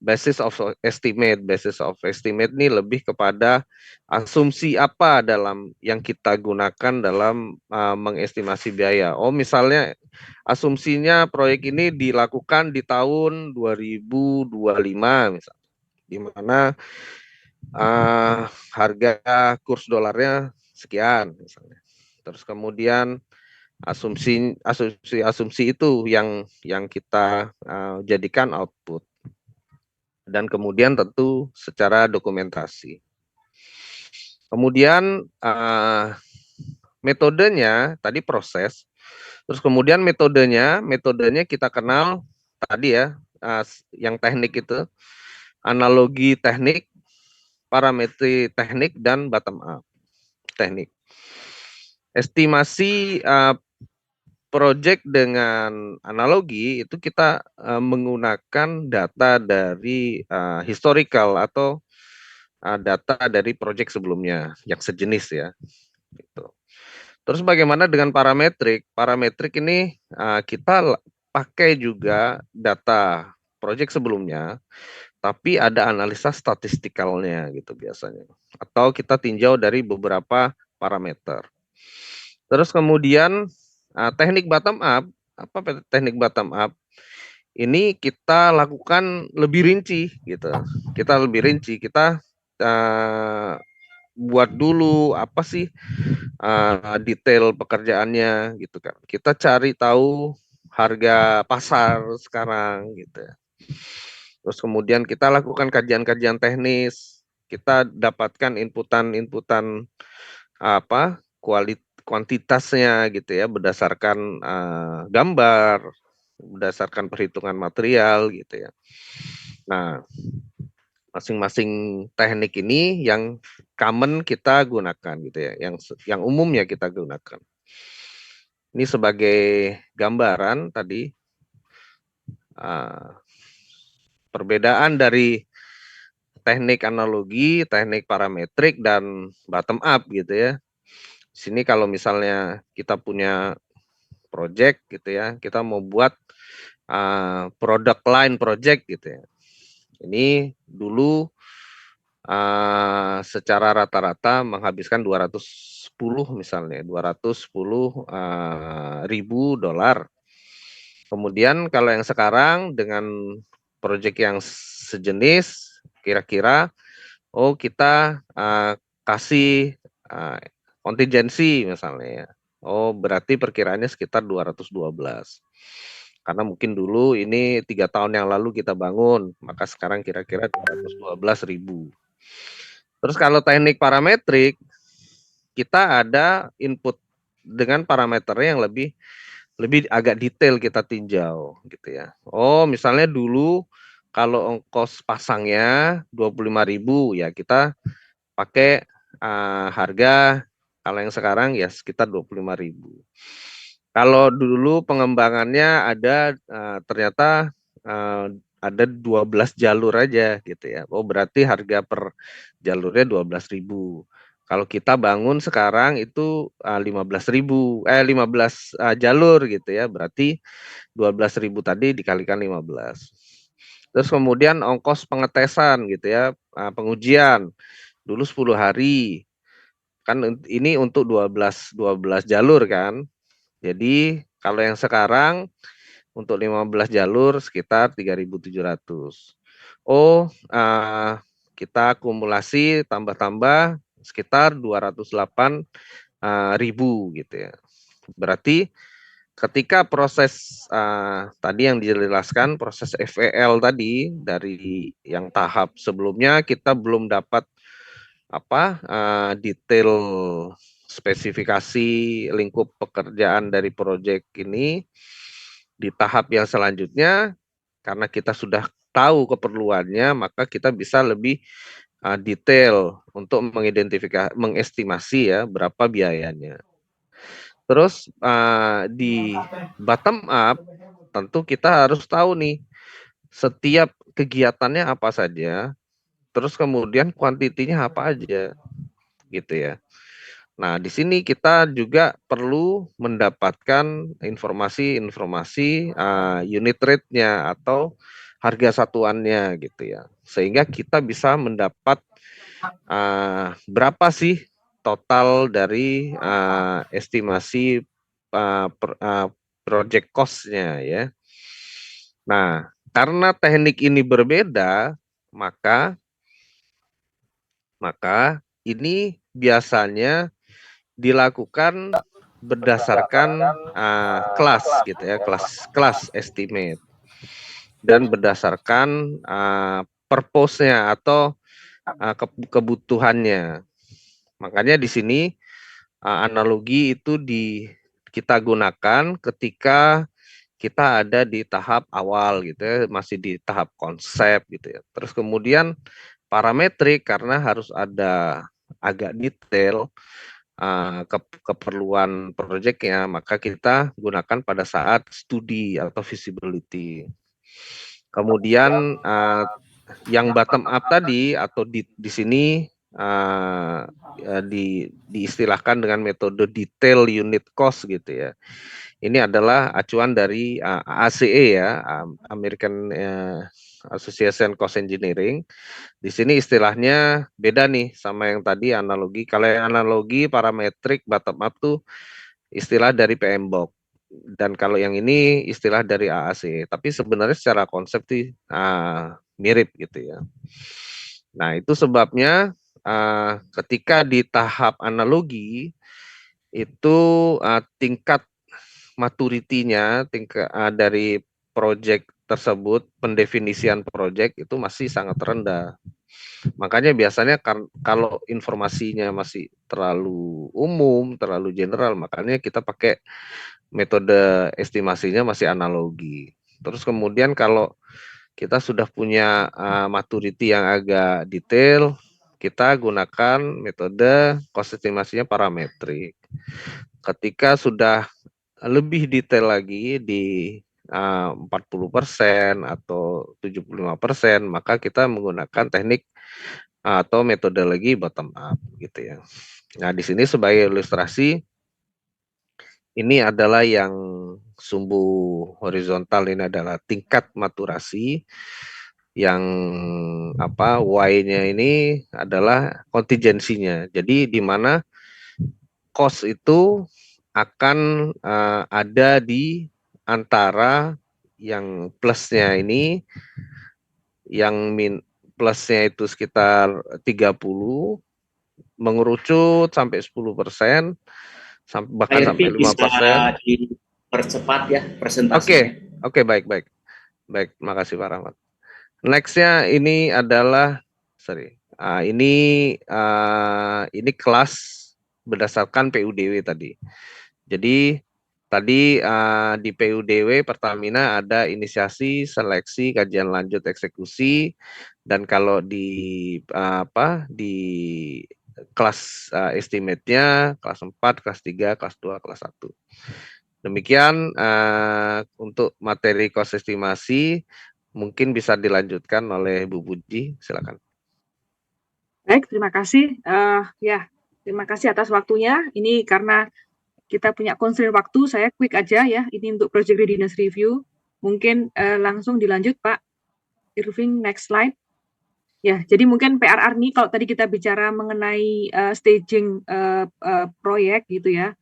basis of estimate. Basis of estimate ini lebih kepada asumsi apa dalam yang kita gunakan dalam mengestimasi biaya. Oh, misalnya asumsinya proyek ini dilakukan di tahun 2025 misalnya, di mana harga kurs dolarnya sekian misalnya. Terus kemudian asumsi itu yang kita jadikan output. Dan kemudian tentu secara dokumentasi. Kemudian metodenya tadi proses, terus kemudian metodenya kita kenal tadi ya, yang teknik itu analogi teknik, parametri teknik, dan bottom up teknik. Estimasi project dengan analogi itu kita menggunakan data dari historical atau data dari project sebelumnya yang sejenis ya. Gitu. Terus bagaimana dengan parametrik? Parametrik ini kita pakai juga data project sebelumnya, tapi ada analisa statistikalnya gitu biasanya. Atau kita tinjau dari beberapa parameter. Terus kemudian teknik bottom up, apa teknik bottom up? Ini kita lakukan lebih rinci gitu. Kita lebih rinci, kita buat dulu apa sih detail pekerjaannya gitu kan. Kita cari tahu harga pasar sekarang gitu. Terus kemudian kita lakukan kajian-kajian teknis, kita dapatkan inputan apa kuantitasnya gitu ya berdasarkan gambar, berdasarkan perhitungan material gitu ya. Nah, masing-masing teknik ini yang common kita gunakan gitu ya, yang umumnya kita gunakan. Ini sebagai gambaran tadi perbedaan dari teknik analogi, teknik parametrik, dan bottom up gitu ya. Di sini kalau misalnya kita punya project gitu ya, kita mau buat product line project gitu ya. Ini dulu secara rata-rata menghabiskan 210 misalnya, 210 ribu dolar. Kemudian kalau yang sekarang dengan project yang sejenis, kira-kira kita kasih kontingensi misalnya ya. Oh, berarti perkiraannya sekitar 212. Karena mungkin dulu ini 3 tahun yang lalu kita bangun, maka sekarang kira-kira 212 ribu. Terus kalau teknik parametrik, kita ada input dengan parameternya yang lebih agak detail kita tinjau gitu ya. Oh, misalnya dulu kalau ongkos pasangnya 25.000 ya kita pakai harga, kalau yang sekarang ya sekitar 25.000. Kalau dulu pengembangannya ada ternyata ada 12 jalur aja gitu ya. Oh, berarti harga per jalurnya 12.000. Kalau kita bangun sekarang itu 15.000, 15 jalur gitu ya. Berarti 12.000 tadi dikalikan 15. Terus kemudian ongkos pengetesan gitu ya, pengujian. Dulu 10 hari. Kan ini untuk 12 jalur kan. Jadi kalau yang sekarang untuk 15 jalur sekitar 3.700. Oh, kita akumulasi tambah-tambah sekitar 208.000 gitu ya. Berarti ketika proses tadi yang dijelaskan, proses FEL tadi dari yang tahap sebelumnya kita belum dapat detail spesifikasi lingkup pekerjaan dari proyek ini. Di tahap yang selanjutnya, karena kita sudah tahu keperluannya, maka kita bisa lebih detail untuk mengestimasi ya berapa biayanya. Terus di bottom up, tentu kita harus tahu nih setiap kegiatannya apa saja, terus kemudian kuantitinya apa aja, gitu ya. Nah, di sini kita juga perlu mendapatkan informasi-informasi unit rate-nya atau harga satuannya gitu ya. Sehingga kita bisa mendapat berapa sih total dari estimasi project cost-nya ya. Nah, karena teknik ini berbeda, maka ini biasanya dilakukan berdasarkan kelas gitu ya, kelas estimate, dan berdasarkan purpose-nya atau kebutuhannya. Makanya di sini analogi itu kita gunakan ketika kita ada di tahap awal gitu ya, masih di tahap konsep gitu ya. Terus kemudian parametrik karena harus ada agak detail keperluan proyeknya, maka kita gunakan pada saat studi atau feasibility. Kemudian yang bottom up tadi atau di sini diistilahkan dengan metode detail unit cost gitu ya. Ini adalah acuan dari ACE ya, American Association Cost Engineering. Di sini istilahnya beda nih sama yang tadi analogi. Kalau yang analogi parametrik bottom up tuh istilah dari PMBOK. Dan kalau yang ini istilah dari AAC. Tapi sebenarnya secara konsep sih mirip gitu ya. Nah, itu sebabnya ketika di tahap analogi itu tingkat maturitinya, tingkat dari proyek tersebut, pendefinisian proyek itu masih sangat rendah. Makanya biasanya kalau informasinya masih terlalu umum, terlalu general, makanya kita pakai metode estimasinya masih analogi. Terus kemudian kalau kita sudah punya maturity yang agak detail, kita gunakan metode cost estimasinya parametrik. Ketika sudah lebih detail lagi di 40% atau 75%, maka kita menggunakan teknik atau metodologi bottom up gitu ya. Nah, di sini sebagai ilustrasi ini adalah yang sumbu horizontal, ini adalah tingkat maturasi, yang Y-nya ini adalah kontingensinya. Jadi di mana cost itu akan ada di antara yang plusnya ini, yang plusnya itu sekitar 30, mengerucut sampai 10%, bahkan sampai 5%. Bisa dipercepat ya presentasinya. Oke, baik, makasih Pak Rahmat. Next-nya ini adalah, ini kelas berdasarkan PUDW tadi. Jadi tadi di PUDW Pertamina ada inisiasi, seleksi, kajian lanjut, eksekusi, dan kalau di di kelas estimate-nya kelas 4, kelas 3, kelas 2, kelas 1. Demikian untuk materi cost estimasi, mungkin bisa dilanjutkan oleh Bu Puji, silakan. Baik, terima kasih. Terima kasih atas waktunya. Ini karena kita punya constraint waktu, saya quick aja ya. Ini untuk project readiness review. Mungkin langsung dilanjut, Pak Irving, next slide. Ya, jadi mungkin PRR ini kalau tadi kita bicara mengenai staging proyek gitu ya,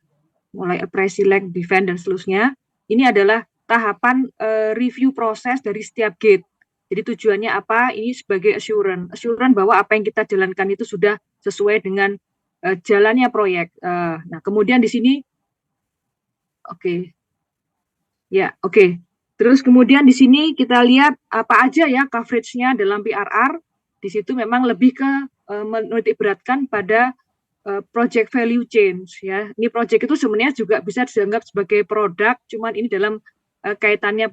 mulai pre-select, defend, dan seterusnya, ini adalah tahapan review proses dari setiap gate. Jadi tujuannya apa? Ini sebagai assurance bahwa apa yang kita jalankan itu sudah sesuai dengan jalannya proyek. Nah, kemudian di sini, Terus kemudian di sini kita lihat apa aja ya coverage-nya dalam PRR. Di situ memang lebih ke menitik beratkan pada project value change ya. Ini project itu sebenarnya juga bisa dianggap sebagai produk, cuman ini dalam kaitannya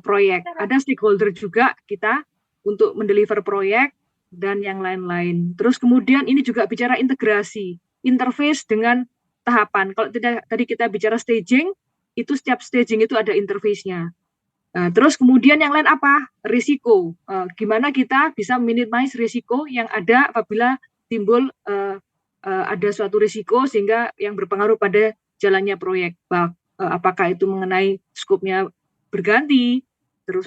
proyek. Ada stakeholder juga kita untuk mendeliver proyek dan yang lain-lain. Terus kemudian ini juga bicara integrasi, interface dengan tahapan. Kalau tadi kita bicara staging, itu setiap staging itu ada interface-nya. Terus kemudian yang lain apa? Risiko. Gimana kita bisa minimize risiko yang ada apabila timbul ada suatu risiko sehingga yang berpengaruh pada jalannya proyek. Apakah itu mengenai skopnya berganti, terus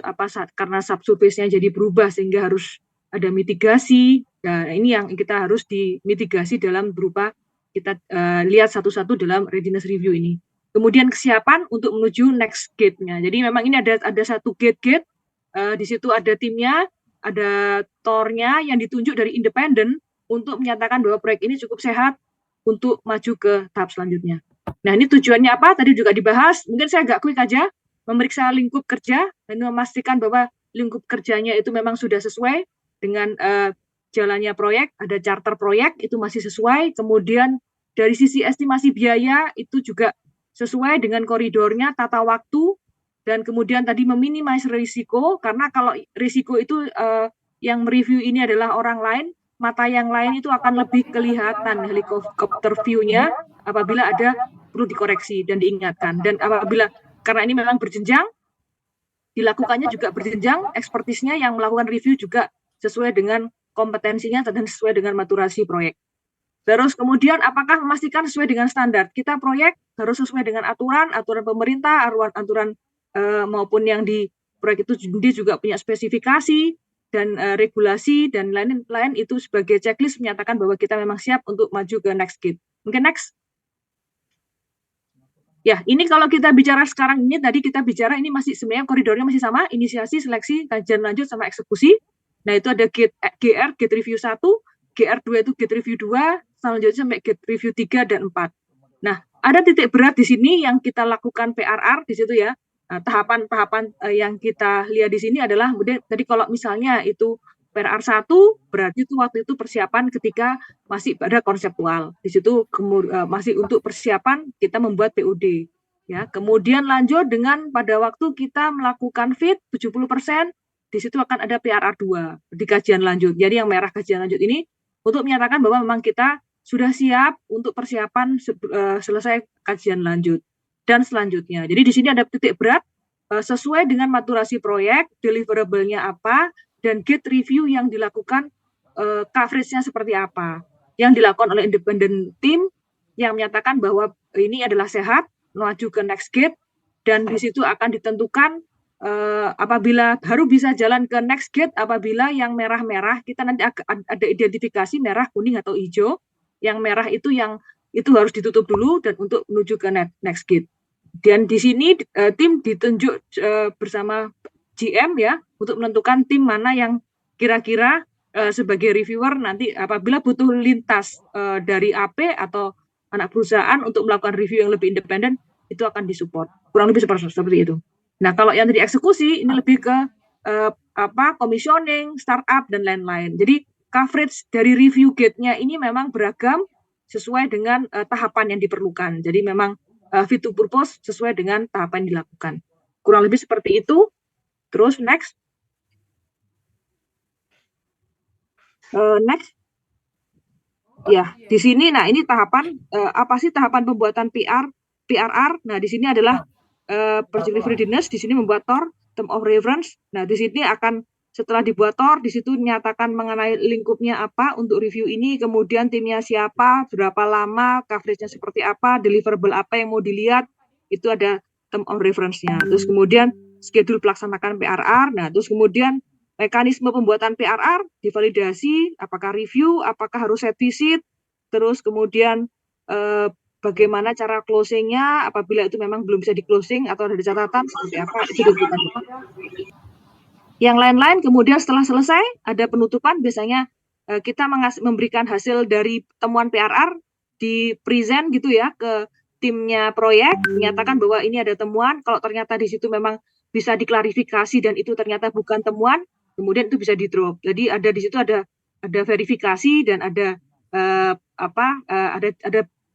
karena subsurface-nya jadi berubah sehingga harus ada mitigasi. Nah, ini yang kita harus dimitigasi dalam berupa kita lihat satu-satu dalam readiness review ini. Kemudian kesiapan untuk menuju next gate-nya. Jadi memang ini ada satu gate, di situ ada timnya, ada tornya yang ditunjuk dari independen untuk menyatakan bahwa proyek ini cukup sehat untuk maju ke tahap selanjutnya. Nah, ini tujuannya apa? Tadi juga dibahas. Mungkin saya agak quick aja, memeriksa lingkup kerja dan memastikan bahwa lingkup kerjanya itu memang sudah sesuai dengan jalannya proyek. Ada charter proyek itu masih sesuai. Kemudian dari sisi estimasi biaya itu juga sesuai dengan koridornya, tata waktu, dan kemudian tadi meminimasi risiko, karena kalau risiko itu yang mereview ini adalah orang lain, mata yang lain itu akan lebih kelihatan helikopter view-nya apabila ada perlu dikoreksi dan diingatkan. Dan apabila, karena ini memang berjenjang, dilakukannya juga berjenjang, ekspertisnya yang melakukan review juga sesuai dengan kompetensinya dan sesuai dengan maturasi proyek. Terus kemudian apakah memastikan sesuai dengan standar? Kita proyek harus sesuai dengan aturan pemerintah, aturan maupun yang di proyek itu juga punya spesifikasi dan regulasi dan lain-lain itu sebagai checklist menyatakan bahwa kita memang siap untuk maju ke next gate. Mungkin next. Ya, ini kalau kita bicara sekarang ini, tadi kita bicara ini masih sebenarnya koridornya masih sama, inisiasi, seleksi, kajian lanjut, sama eksekusi. Nah, itu ada gate GR, gate review 1, GR2 itu gate review 2, selanjutnya sampai gate review 3 dan 4. Nah, ada titik berat di sini yang kita lakukan PRR di situ ya. Nah, tahapan-tahapan yang kita lihat di sini adalah kemudian tadi kalau misalnya itu PRR 1 berarti itu waktu itu persiapan ketika masih pada konseptual. Di situ masih untuk persiapan kita membuat PUD ya. Kemudian lanjut dengan pada waktu kita melakukan fit 70%, di situ akan ada PRR 2 di kajian lanjut. Jadi yang merah kajian lanjut ini untuk menyatakan bahwa memang kita sudah siap untuk persiapan selesai kajian lanjut dan selanjutnya. Jadi di sini ada titik berat sesuai dengan maturasi proyek, deliverable-nya apa, dan gate review yang dilakukan coverage-nya seperti apa. Yang dilakukan oleh independent team yang menyatakan bahwa ini adalah sehat, maju ke next gate, dan di situ akan ditentukan apabila baru bisa jalan ke next gate apabila yang merah-merah, kita nanti ada identifikasi merah, kuning, atau hijau. Yang merah itu harus ditutup dulu dan untuk menuju ke next gate. Dan di sini tim ditunjuk bersama GM ya untuk menentukan tim mana yang kira-kira sebagai reviewer nanti apabila butuh lintas dari AP atau anak perusahaan untuk melakukan review yang lebih independen itu akan disupport. Kurang lebih seperti itu. Nah, kalau yang tadi eksekusi ini lebih ke commissioning, startup dan lain-lain. Jadi coverage dari review gate-nya ini memang beragam sesuai dengan tahapan yang diperlukan. Jadi memang fit to purpose sesuai dengan tahapan yang dilakukan. Kurang lebih seperti itu. Terus next. Next. Ya, di sini, nah ini tahapan, apa sih tahapan pembuatan PRR? Nah, di sini adalah project review readiness, di sini membuat TOR, term of reference. Nah, di sini akan setelah dibuat TOR, di situ nyatakan mengenai lingkupnya apa untuk review ini, kemudian timnya siapa, berapa lama, coverage-nya seperti apa, deliverable apa yang mau dilihat, itu ada term of reference-nya. Terus kemudian schedule pelaksanaan PRR, nah terus kemudian mekanisme pembuatan PRR, divalidasi, apakah review, apakah harus set visit, terus kemudian bagaimana cara closing-nya, apabila itu memang belum bisa di-closing atau ada catatan, seperti apa, itu dibutuhkan. Yang lain-lain, kemudian setelah selesai, ada penutupan, biasanya kita memberikan hasil dari temuan PRR, di present gitu ya, ke timnya proyek, menyatakan bahwa ini ada temuan, kalau ternyata di situ memang bisa diklarifikasi dan itu ternyata bukan temuan, kemudian itu bisa di-drop. Jadi ada di situ ada verifikasi dan ada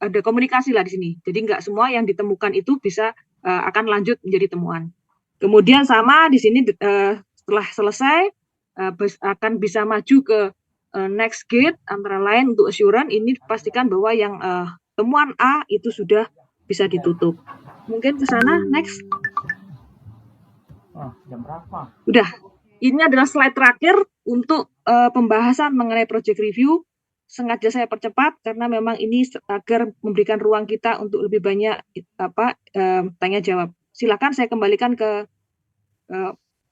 ada komunikasi lah di sini. Jadi nggak semua yang ditemukan itu bisa akan lanjut menjadi temuan. Kemudian sama di sini setelah selesai akan bisa maju ke next gate, antara lain untuk assurance ini pastikan bahwa yang temuan A itu sudah bisa ditutup. Mungkin ke sana next. Jam berapa? Udah. Ini adalah slide terakhir untuk pembahasan mengenai project review. Sengaja saya percepat karena memang ini agar memberikan ruang kita untuk lebih banyak tanya jawab. Silakan saya kembalikan ke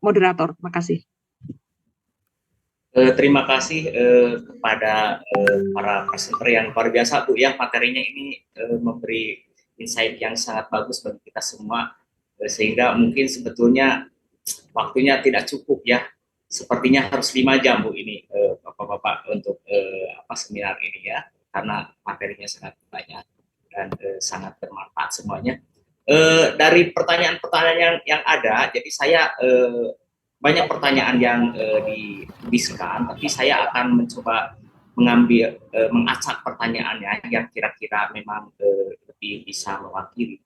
moderator. Makasih. Terima kasih kepada para presenter yang luar biasa, Bu, ya. Materinya ini memberi insight yang sangat bagus bagi kita semua, sehingga mungkin sebetulnya waktunya tidak cukup ya. Sepertinya harus 5 jam, Bu, ini Bapak-bapak untuk seminar ini ya, karena materinya sangat banyak dan sangat bermanfaat semuanya. Dari pertanyaan-pertanyaan yang ada, jadi saya banyak pertanyaan yang dituliskan, tapi saya akan mencoba mengambil mengacak pertanyaannya yang kira-kira memang lebih bisa mewakili.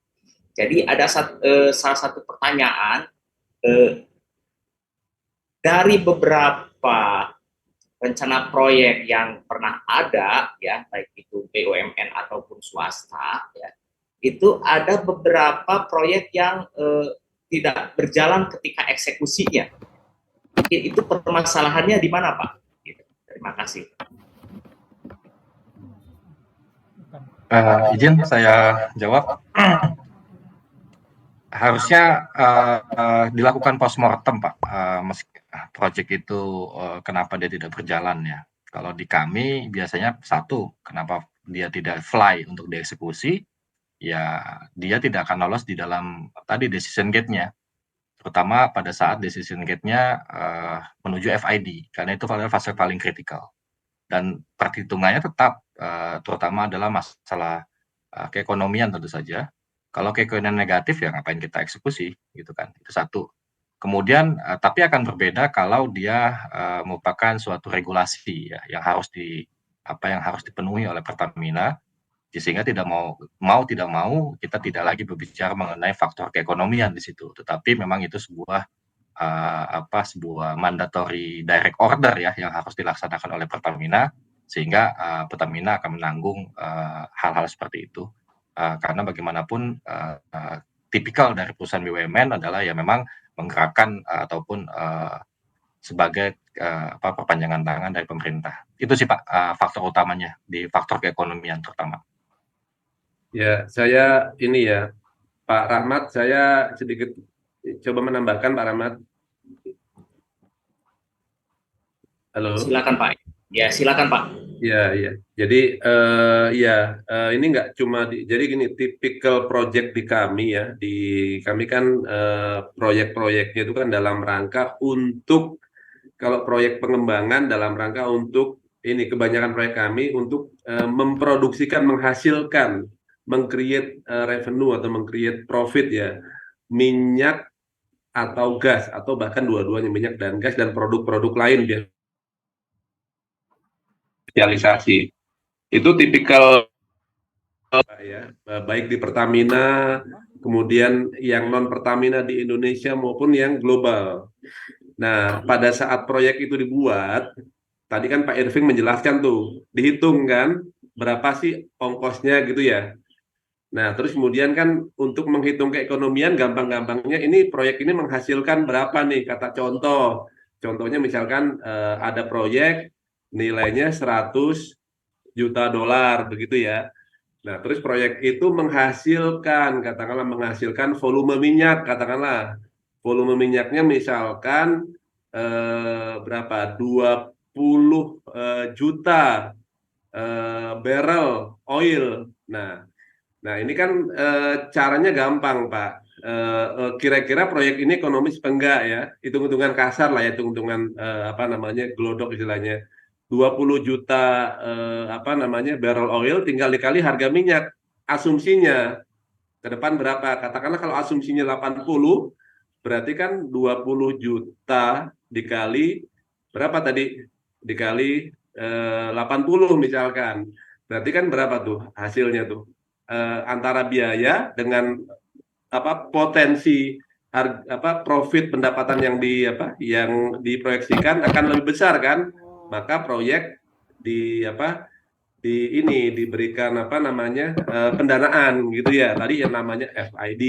Jadi ada salah satu pertanyaan dari beberapa rencana proyek yang pernah ada, ya, baik itu BUMN ataupun swasta, ya, itu ada beberapa proyek yang tidak berjalan ketika eksekusinya. Itu permasalahannya di mana, Pak? Terima kasih. Izin saya jawab. Harusnya dilakukan postmortem, Pak. Proyek itu kenapa dia tidak berjalan ya? Kalau di kami biasanya satu, kenapa dia tidak fly untuk dieksekusi? Ya dia tidak akan lolos di dalam tadi decision gate-nya, terutama pada saat decision gate-nya menuju FID, karena itu fase paling kritikal. Dan perhitungannya tetap terutama adalah masalah keekonomian tentu saja. Kalau keekonomian negatif ya ngapain kita eksekusi gitu kan, itu satu. Kemudian tapi akan berbeda kalau dia merupakan suatu regulasi ya yang harus dipenuhi oleh Pertamina, sehingga tidak mau kita tidak lagi berbicara mengenai faktor keekonomian di situ, tetapi memang itu sebuah mandatory direct order ya yang harus dilaksanakan oleh Pertamina, sehingga Pertamina akan menanggung hal-hal seperti itu, karena bagaimanapun tipikal dari perusahaan BUMN adalah ya memang menggerakkan ataupun sebagai perpanjangan tangan dari pemerintah. Itu sih Pak faktor utamanya di faktor keekonomian terutama. Ya, saya ini ya, Pak Rahmat, saya sedikit coba menambahkan, Pak Rahmat. Halo. Silakan Pak. Ya, silakan Pak. Ya, ya. Jadi ini nggak cuma jadi gini, tipikal project di kami ya, di kami kan proyek-proyeknya itu kan dalam rangka untuk, kalau proyek pengembangan dalam rangka untuk ini, kebanyakan proyek kami untuk memproduksikan, menghasilkan, meng-create revenue atau meng-create profit ya, minyak atau gas, atau bahkan dua-duanya, minyak dan gas dan produk-produk lain ya, spesialisasi. Itu tipikal ya, baik di Pertamina, kemudian yang non Pertamina di Indonesia maupun yang global. Nah, pada saat proyek itu dibuat, tadi kan Pak Irving menjelaskan tuh, dihitung kan berapa sih ongkosnya gitu ya. Nah, terus kemudian kan untuk menghitung keekonomian gampang-gampangnya ini proyek ini menghasilkan berapa nih, kata contoh. Contohnya misalkan ada proyek nilainya 100 juta dolar begitu ya. Nah, terus proyek itu menghasilkan, katakanlah menghasilkan volume minyak, katakanlah volume minyaknya misalkan berapa? 20 juta barrel oil. Nah, ini kan caranya gampang, Pak. Kira-kira proyek ini ekonomis apa enggak ya? Hitung-hitungan kasar lah ya, hitung-hitungan apa namanya, glodok istilahnya. 20 juta apa namanya barrel oil tinggal dikali harga minyak. Asumsinya ke depan berapa? Katakanlah kalau asumsinya 80, berarti kan 20 juta dikali berapa tadi? Dikali 80 misalkan. Berarti kan berapa tuh hasilnya tuh? Antara biaya dengan apa potensi profit pendapatan yang diproyeksikan akan lebih besar kan, maka proyek diberikan apa namanya pendanaan gitu ya, tadi yang namanya FID.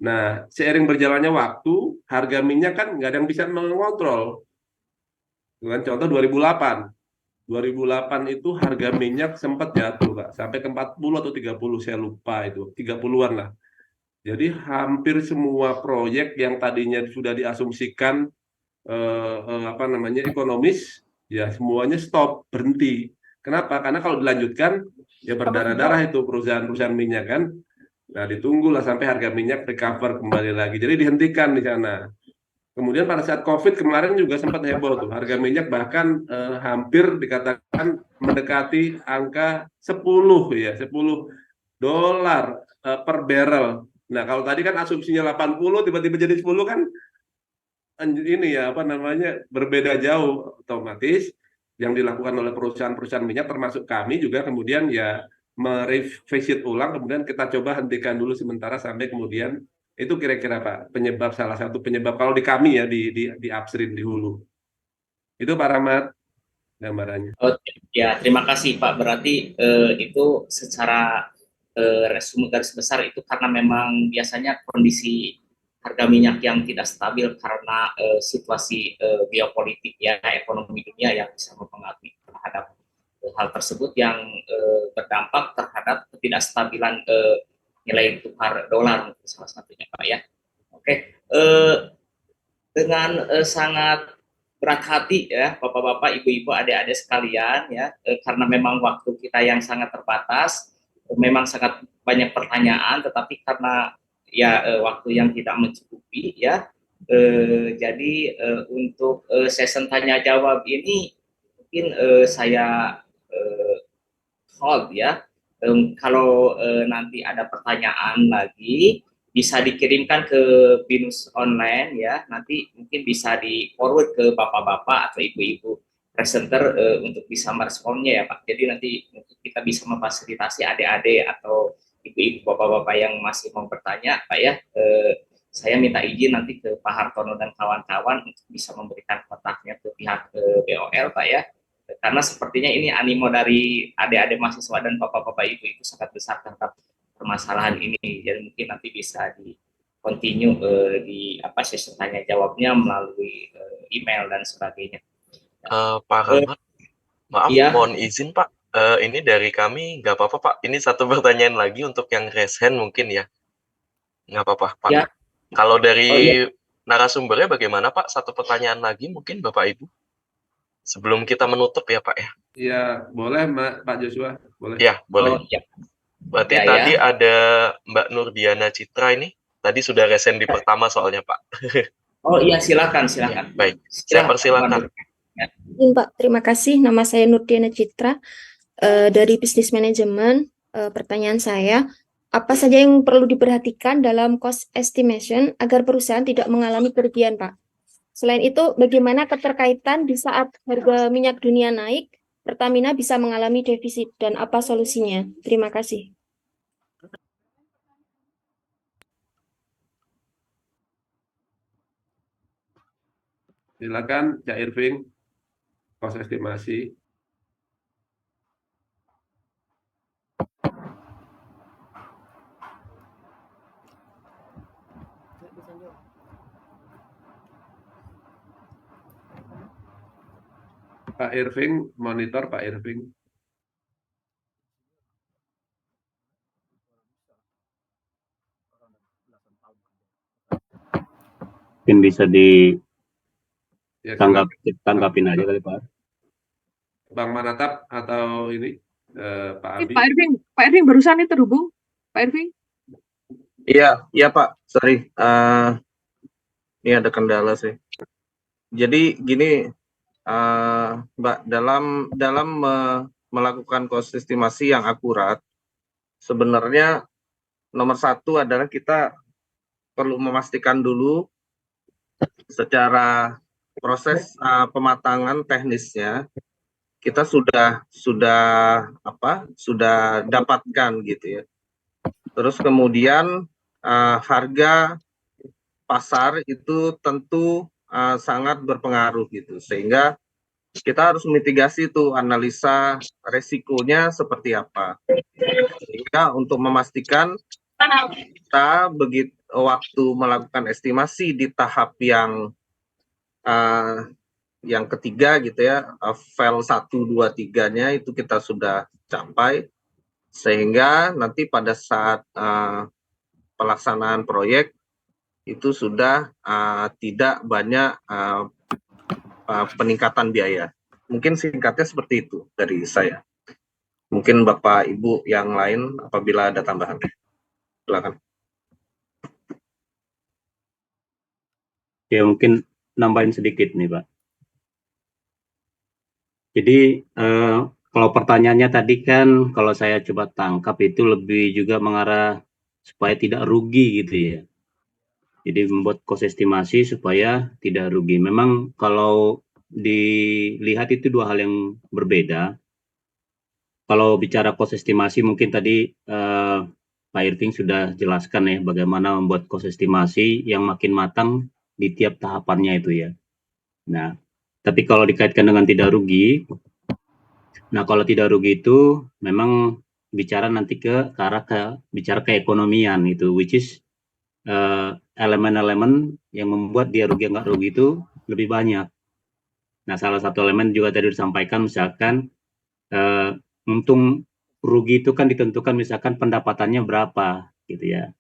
Nah, seiring berjalannya waktu, harga minyak kan nggak ada yang bisa mengontrol. Dengan contoh 2008 itu harga minyak sempat jatuh, Pak, sampai ke 40 atau 30, saya lupa itu, 30-an lah. Jadi hampir semua proyek yang tadinya sudah diasumsikan apa namanya ekonomis, ya semuanya stop, berhenti. Kenapa? Karena kalau dilanjutkan ya berdarah-darah itu perusahaan-perusahaan minyak kan. Nah, ditunggulah sampai harga minyak recover kembali lagi. Jadi dihentikan di sana. Kemudian pada saat COVID kemarin juga sempat heboh tuh, harga minyak bahkan hampir dikatakan mendekati angka 10 ya, 10 dolar per barrel. Nah, kalau tadi kan asumsinya 80 tiba-tiba jadi 10 kan ini ya apa namanya berbeda jauh, otomatis yang dilakukan oleh perusahaan-perusahaan minyak termasuk kami juga kemudian ya merevisit ulang, kemudian kita coba hentikan dulu sementara sampai kemudian itu kira-kira Pak salah satu penyebab kalau di kami ya di upstream di hulu. Itu Pak Rahmat gambarannya. Ya, terima kasih Pak. Berarti itu secara resume garis besar itu karena memang biasanya kondisi harga minyak yang tidak stabil karena situasi geopolitik ya, ekonomi dunia yang bisa mempengaruhi terhadap hal tersebut yang berdampak terhadap ketidakstabilan nilai tukar dolar salah satunya Pak ya. Oke, dengan sangat berat hati ya Bapak-bapak, Ibu-ibu, adik-adik sekalian ya, karena memang waktu kita yang sangat terbatas, memang sangat banyak pertanyaan, tetapi karena ya waktu yang tidak mencukupi ya, jadi untuk sesi tanya jawab ini mungkin saya hold ya. Kalau nanti ada pertanyaan lagi bisa dikirimkan ke BINUS online ya, nanti mungkin bisa di forward ke bapak-bapak atau ibu-ibu presenter untuk bisa meresponnya ya Pak. Jadi nanti mungkin kita bisa memfasilitasi adik-adik atau ibu-ibu bapak-bapak yang masih mau bertanya Pak ya. Saya minta izin nanti ke Pak Hartono dan kawan-kawan untuk bisa memberikan kontaknya ke pihak BOL Pak ya. Karena sepertinya ini animo dari adik-adik mahasiswa dan bapak-bapak ibu itu sangat besar terhadap permasalahan ini. Jadi mungkin nanti bisa di continue di sesi tanya jawabnya melalui email dan sebagainya. Pak Rahmat, maaf iya. Mohon izin Pak, ini dari kami nggak apa-apa Pak. Ini satu pertanyaan lagi untuk yang raise hand mungkin ya, nggak apa-apa Pak. Ya. Kalau dari narasumbernya bagaimana Pak? Satu pertanyaan lagi mungkin Bapak Ibu sebelum kita menutup ya Pak ya. Iya, boleh Pak Joshua, boleh. Ya, boleh. Ya. Berarti tadi ada Mbak Nurdiana Citra ini, tadi sudah resen di pertama soalnya Pak. Oh iya, silakan. Ya, baik, saya persilakan. Pak, terima kasih. Nama saya Nurdiana Citra dari Bisnis Manajemen. Pertanyaan saya, apa saja yang perlu diperhatikan dalam cost estimation agar perusahaan tidak mengalami kerugian, Pak? Selain itu, bagaimana keterkaitan di saat harga minyak dunia naik, Pertamina bisa mengalami defisit dan apa solusinya? Terima kasih. Silakan Cak Irving, proses estimasi. Pak Irving, monitor Pak Irving. Mungkin bisa Ya, tanggapin aja kali Pak. Bang Manatap atau ini Pak Ini Abi. Pak Irving barusan ini terhubung. Pak Irving. Iya Pak, sorry. Ini ada kendala sih. Jadi gini, Mbak, dalam melakukan cost estimasi yang akurat, sebenarnya nomor satu adalah kita perlu memastikan dulu secara proses pematangan teknisnya kita sudah dapatkan gitu ya. Terus kemudian harga pasar itu tentu sangat berpengaruh gitu, sehingga kita harus mitigasi itu, analisa resikonya seperti apa, sehingga untuk memastikan kita begitu waktu melakukan estimasi di tahap yang ketiga gitu ya, file 1, 2, 3-nya itu kita sudah capai, sehingga nanti pada saat pelaksanaan proyek itu sudah tidak banyak peningkatan biaya. Mungkin singkatnya seperti itu dari saya. Mungkin Bapak Ibu yang lain apabila ada tambahan. Silakan. Ya mungkin nambahin sedikit nih Pak. Jadi kalau pertanyaannya tadi kan kalau saya coba tangkap itu lebih juga mengarah supaya tidak rugi gitu ya. Jadi membuat cost estimasi supaya tidak rugi. Memang kalau dilihat itu dua hal yang berbeda. Kalau bicara cost estimasi mungkin tadi Pak Irving sudah jelaskan ya bagaimana membuat cost estimasi yang makin matang di tiap tahapannya itu ya. Nah, tapi kalau dikaitkan dengan tidak rugi, nah kalau tidak rugi itu memang bicara nanti ke arah bicara keekonomian itu, which is elemen-elemen yang membuat dia rugi nggak rugi itu lebih banyak. Nah, salah satu elemen juga tadi disampaikan misalkan untung rugi itu kan ditentukan misalkan pendapatannya berapa gitu ya.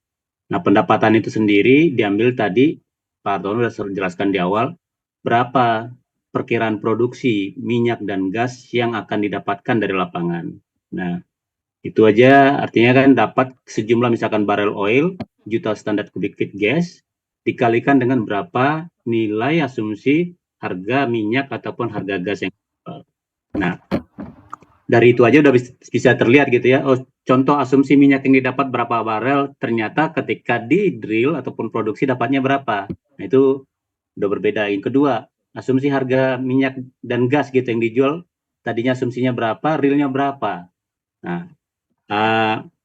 Nah, pendapatan itu sendiri diambil tadi Pak Artono sudah jelaskan di awal berapa perkiraan produksi minyak dan gas yang akan didapatkan dari lapangan. Nah, itu aja artinya kan dapat sejumlah misalkan barrel oil, juta standar kubik feet gas, dikalikan dengan berapa nilai asumsi harga minyak ataupun harga gas yang nah, dari itu aja udah bisa terlihat gitu ya. Oh, contoh asumsi minyak yang didapat berapa barel, ternyata ketika di drill ataupun produksi dapatnya berapa. Nah, itu udah berbeda. Yang kedua, asumsi harga minyak dan gas gitu yang dijual, tadinya asumsinya berapa, realnya berapa. Nah,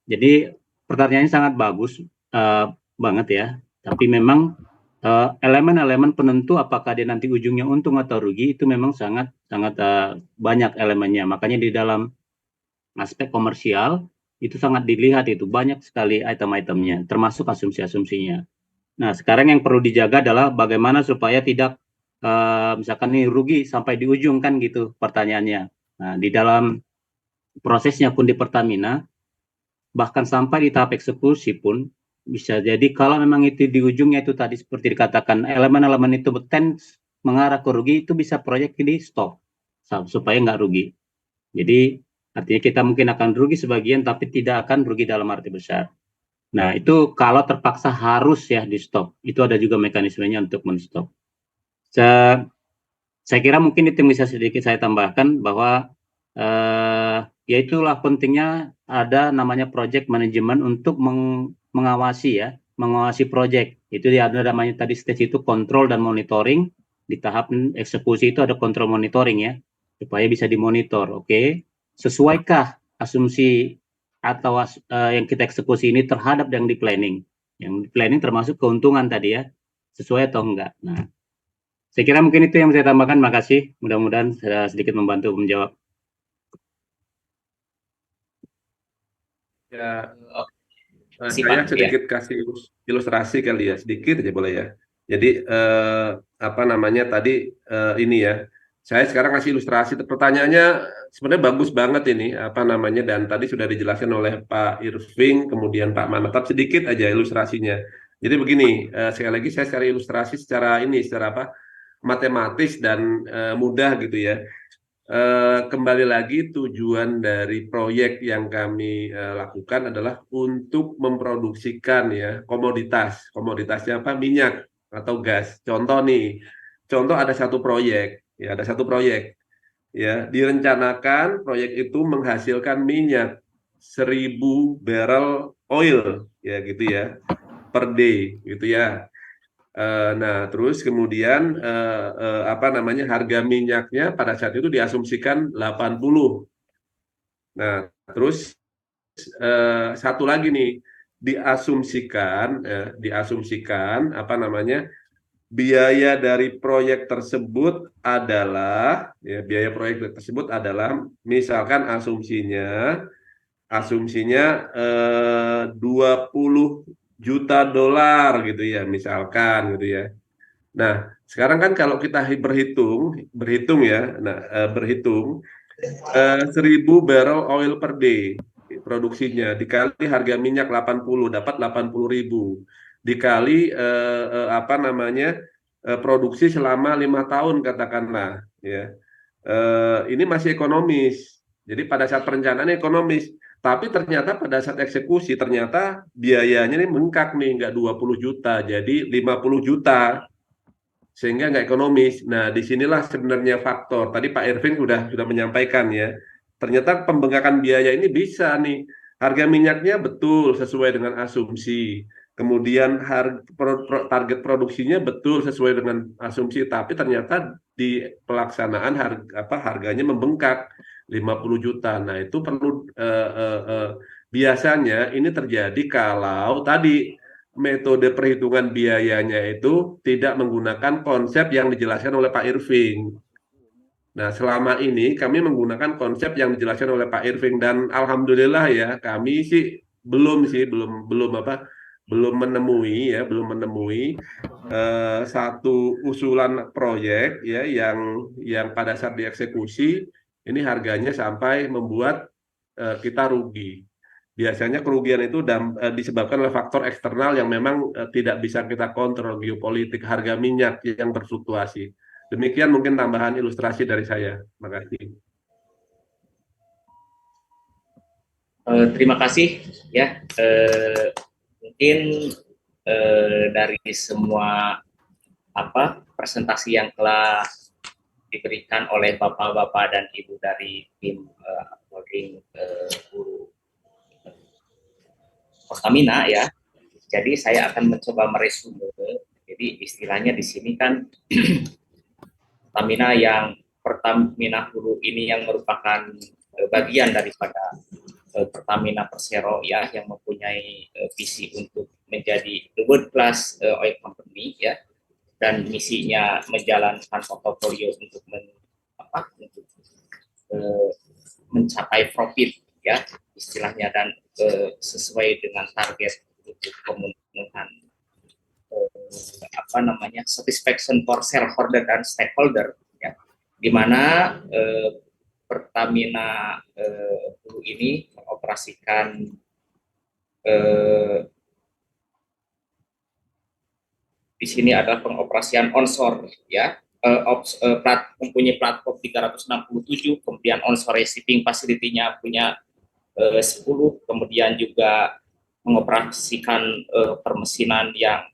jadi pertanyaannya sangat bagus banget ya. Tapi memang elemen-elemen penentu apakah dia nanti ujungnya untung atau rugi itu memang sangat banyak elemennya. Makanya di dalam aspek komersial itu sangat dilihat, itu banyak sekali item-itemnya, termasuk asumsi-asumsinya. Nah, sekarang yang perlu dijaga adalah bagaimana supaya tidak misalkan nih rugi sampai di ujung kan gitu pertanyaannya. Nah, di dalam prosesnya pun di Pertamina, bahkan sampai di tahap eksekusi pun bisa jadi kalau memang itu di ujungnya itu tadi seperti dikatakan elemen-elemen itu mengarah ke rugi, itu bisa proyek di stop supaya nggak rugi. Jadi artinya kita mungkin akan rugi sebagian tapi tidak akan rugi dalam arti besar. Nah, itu kalau terpaksa harus ya di stop, itu ada juga mekanismenya untuk men-stop. Saya kira mungkin itu yang bisa sedikit saya tambahkan bahwa ya itulah pentingnya ada namanya project management untuk mengawasi project. Itu ada namanya tadi stage itu kontrol dan monitoring. Di tahap eksekusi itu ada kontrol monitoring ya, supaya bisa dimonitor. Oke, sesuaikah asumsi atau yang kita eksekusi ini terhadap yang di planning? Yang di planning termasuk keuntungan tadi ya, sesuai atau enggak. Nah, Saya kira mungkin itu yang saya tambahkan. Makasih. Mudah-mudahan saya sedikit membantu menjawab. Ya, Pak. saya sedikit kasih ilustrasi kali ya, sedikit aja boleh ya. Jadi apa namanya tadi ini ya, saya sekarang kasih ilustrasi. Pertanyaannya sebenarnya bagus banget ini, apa namanya, dan tadi sudah dijelaskan oleh Pak Irving, kemudian Pak Manatap, sedikit aja ilustrasinya. Jadi begini, sekali lagi saya secara ilustrasi secara ini, secara apa, matematis dan mudah gitu ya. Kembali lagi tujuan dari proyek yang kami lakukan adalah untuk memproduksikan ya komoditasnya apa, minyak atau gas. Contoh nih, contoh ada satu proyek ya, direncanakan proyek itu menghasilkan minyak 1.000 barrel oil ya gitu ya per day gitu ya. Nah, terus kemudian apa namanya, harga minyaknya pada saat itu diasumsikan 80. Nah, terus satu lagi nih, diasumsikan apa namanya, biaya dari proyek tersebut adalah ya, biaya proyek tersebut adalah misalkan asumsinya 20 juta dolar gitu ya, misalkan gitu ya. Nah, sekarang kan kalau kita berhitung ya, nah berhitung 1.000 barrel oil per day produksinya, dikali harga minyak 80, dapat 80.000, dikali apa namanya, produksi selama 5 tahun katakanlah ya. Ini masih ekonomis. Jadi pada saat perencanaan ekonomis, tapi ternyata pada saat eksekusi ternyata biayanya ini bengkak nih, nggak 20 juta, jadi 50 juta, sehingga nggak ekonomis. Nah, disinilah sebenarnya faktor. Tadi Pak Irvin sudah menyampaikan ya. Ternyata pembengkakan biaya ini bisa nih. Harga minyaknya betul sesuai dengan asumsi. Kemudian target produksinya betul sesuai dengan asumsi, tapi ternyata di pelaksanaan harganya membengkak 50 juta. Nah, itu perlu biasanya ini terjadi kalau tadi metode perhitungan biayanya itu tidak menggunakan konsep yang dijelaskan oleh Pak Irving. Nah, selama ini kami menggunakan konsep yang dijelaskan oleh Pak Irving, dan alhamdulillah ya, kami sih belum menemui satu usulan proyek ya yang pada saat dieksekusi ini harganya sampai membuat kita rugi. Biasanya kerugian itu disebabkan oleh faktor eksternal yang memang tidak bisa kita kontrol, geopolitik, harga minyak yang berfluktuasi. Demikian mungkin tambahan ilustrasi dari saya. Terima kasih. Terima kasih ya. Mungkin dari semua presentasi yang telah diberikan oleh bapak-bapak dan ibu dari tim holding guru Pertamina ya. Jadi saya akan mencoba meresume. Jadi istilahnya di sini kan Pertamina Hulu ini yang merupakan bagian daripada Pertamina Persero ya, yang mempunyai visi untuk menjadi the world class oil company ya, dan misinya menjalankan portofolio untuk mencapai profit ya istilahnya, dan sesuai dengan target untuk pemenuhan satisfaction for shareholder dan stakeholder ya, di mana Pertamina Hulu ini mengoperasikan di sini adalah pengoperasian onshore ya, mempunyai platform 367, kemudian onshore shipping facility-nya punya 10, kemudian juga mengoperasikan permesinan yang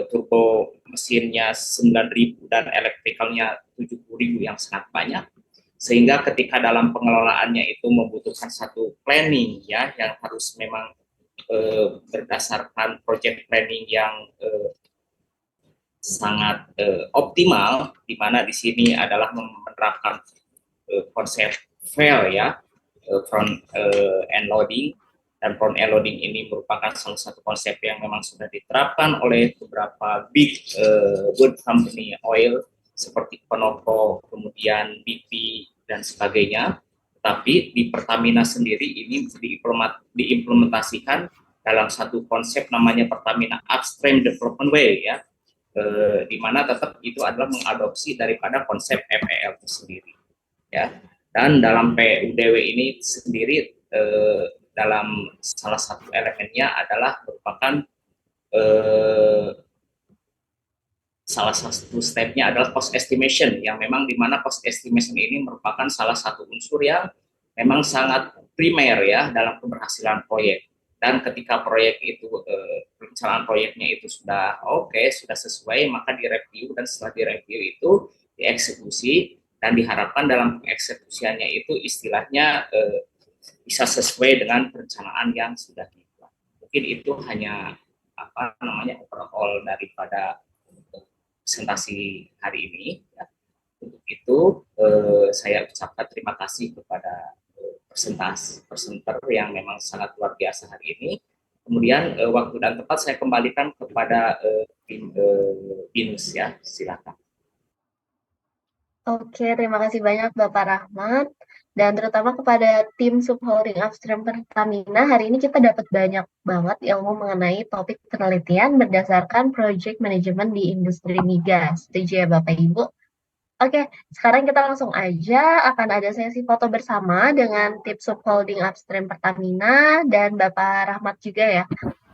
turbo mesinnya 9.000 dan elektrikalnya 70.000 yang sangat banyak, sehingga ketika dalam pengelolaannya itu membutuhkan satu planning ya, yang harus memang berdasarkan project planning yang sangat optimal, di mana di sini adalah menerapkan konsep FAIL ya, front end loading. Dan front end loading ini merupakan salah satu konsep yang memang sudah diterapkan oleh beberapa big world company oil seperti Penopo, kemudian BP dan sebagainya. Tapi di Pertamina sendiri ini diimplementasikan dalam satu konsep namanya Pertamina Upstream Development Way, ya, di mana tetap itu adalah mengadopsi daripada konsep FEL itu sendiri, ya. Dan dalam PUDW ini sendiri dalam salah satu elemennya adalah merupakan salah satu stepnya adalah cost estimation, yang memang di mana cost estimation ini merupakan salah satu unsur yang memang sangat primer, ya, dalam keberhasilan proyek. Dan ketika proyek itu perencanaan proyeknya itu sudah oke, sudah sesuai, maka direview, dan setelah direview itu dieksekusi, dan diharapkan dalam pengeksekusiannya itu istilahnya bisa sesuai dengan perencanaan yang sudah dibuat. Mungkin itu hanya overall daripada presentasi hari ini, ya. Untuk itu saya ucapkan terima kasih kepada presenter yang memang sangat luar biasa hari ini. Kemudian waktu dan tempat saya kembalikan kepada tim Binus, ya, silakan. Oke, terima kasih banyak Bapak Rahmat. Dan terutama kepada tim Subholding Upstream Pertamina, hari ini kita dapat banyak banget ilmu mengenai topik penelitian berdasarkan project management di industri migas. Setuju ya Bapak Ibu? Oke, sekarang kita langsung aja akan ada sesi foto bersama dengan tim Subholding Upstream Pertamina dan Bapak Rahmat juga, ya.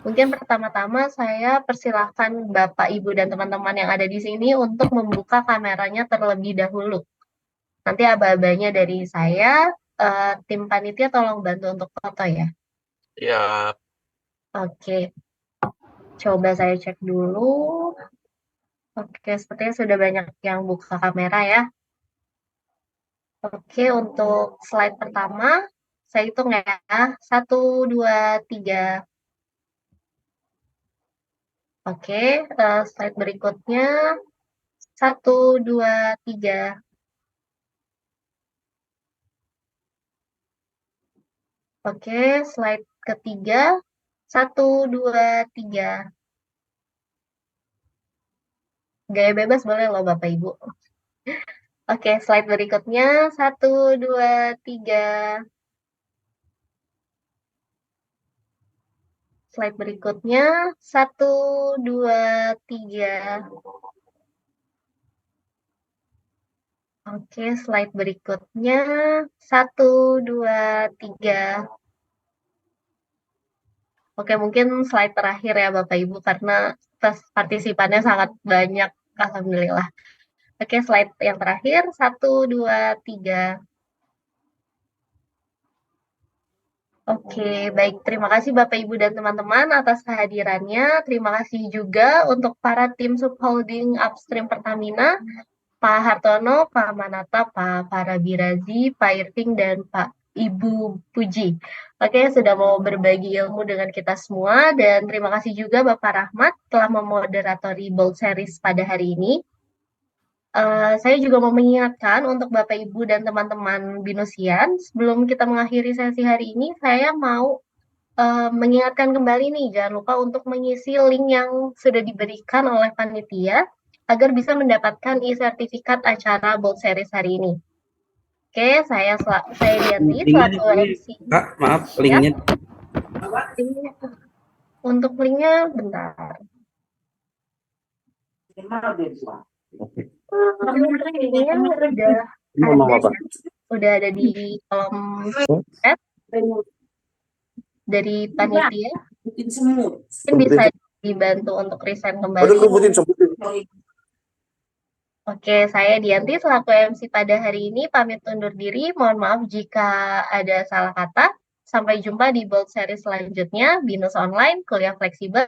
Mungkin pertama-tama saya persilahkan Bapak, Ibu, dan teman-teman yang ada di sini untuk membuka kameranya terlebih dahulu. Nanti aba-abanya dari saya, tim panitia tolong bantu untuk foto, ya. Ya, Oke, coba saya cek dulu. Oke, sepertinya sudah banyak yang buka kamera, ya. Oke, untuk slide pertama, saya hitung ya. 1, 2, 3. Oke, slide berikutnya. 1, 2, 3. Oke, slide ketiga. 1, 2, 3. Gaya bebas boleh loh Bapak Ibu. Oke, slide berikutnya. 1, 2, 3. Slide berikutnya. 1, 2, 3. Oke, slide berikutnya. 1, 2, 3. Oke, mungkin slide terakhir ya Bapak Ibu, karena partisipannya sangat banyak, alhamdulillah. Oke, slide yang terakhir, 1, 2, 3. Oke, baik. Terima kasih Bapak, Ibu, dan teman-teman atas kehadirannya. Terima kasih juga untuk para tim Subholding Upstream Pertamina, Pak Hartono, Pak Manata, Pak Parabirazi, Pak Irving, dan Pak Ibu Puji. Oke, sudah mau berbagi ilmu dengan kita semua, dan terima kasih juga Bapak Rahmat telah memoderatori Bold Series pada hari ini. Saya juga mau mengingatkan untuk Bapak, Ibu, dan teman-teman Binusian, sebelum kita mengakhiri sesi hari ini, saya mau mengingatkan kembali nih, jangan lupa untuk mengisi link yang sudah diberikan oleh panitia, agar bisa mendapatkan e-sertifikat acara Bold Series hari ini. Oke, saya Dianti, selaku MC. Kak, maaf, linknya. Untuk linknya, bentar. Udah ada di kolom chat dari panitia. Mungkin bisa dibantu untuk resign kembali. Oke, saya Dianti selaku MC pada hari ini pamit undur diri. Mohon maaf jika ada salah kata. Sampai jumpa di Bold Series selanjutnya. Binus Online, kuliah fleksibel.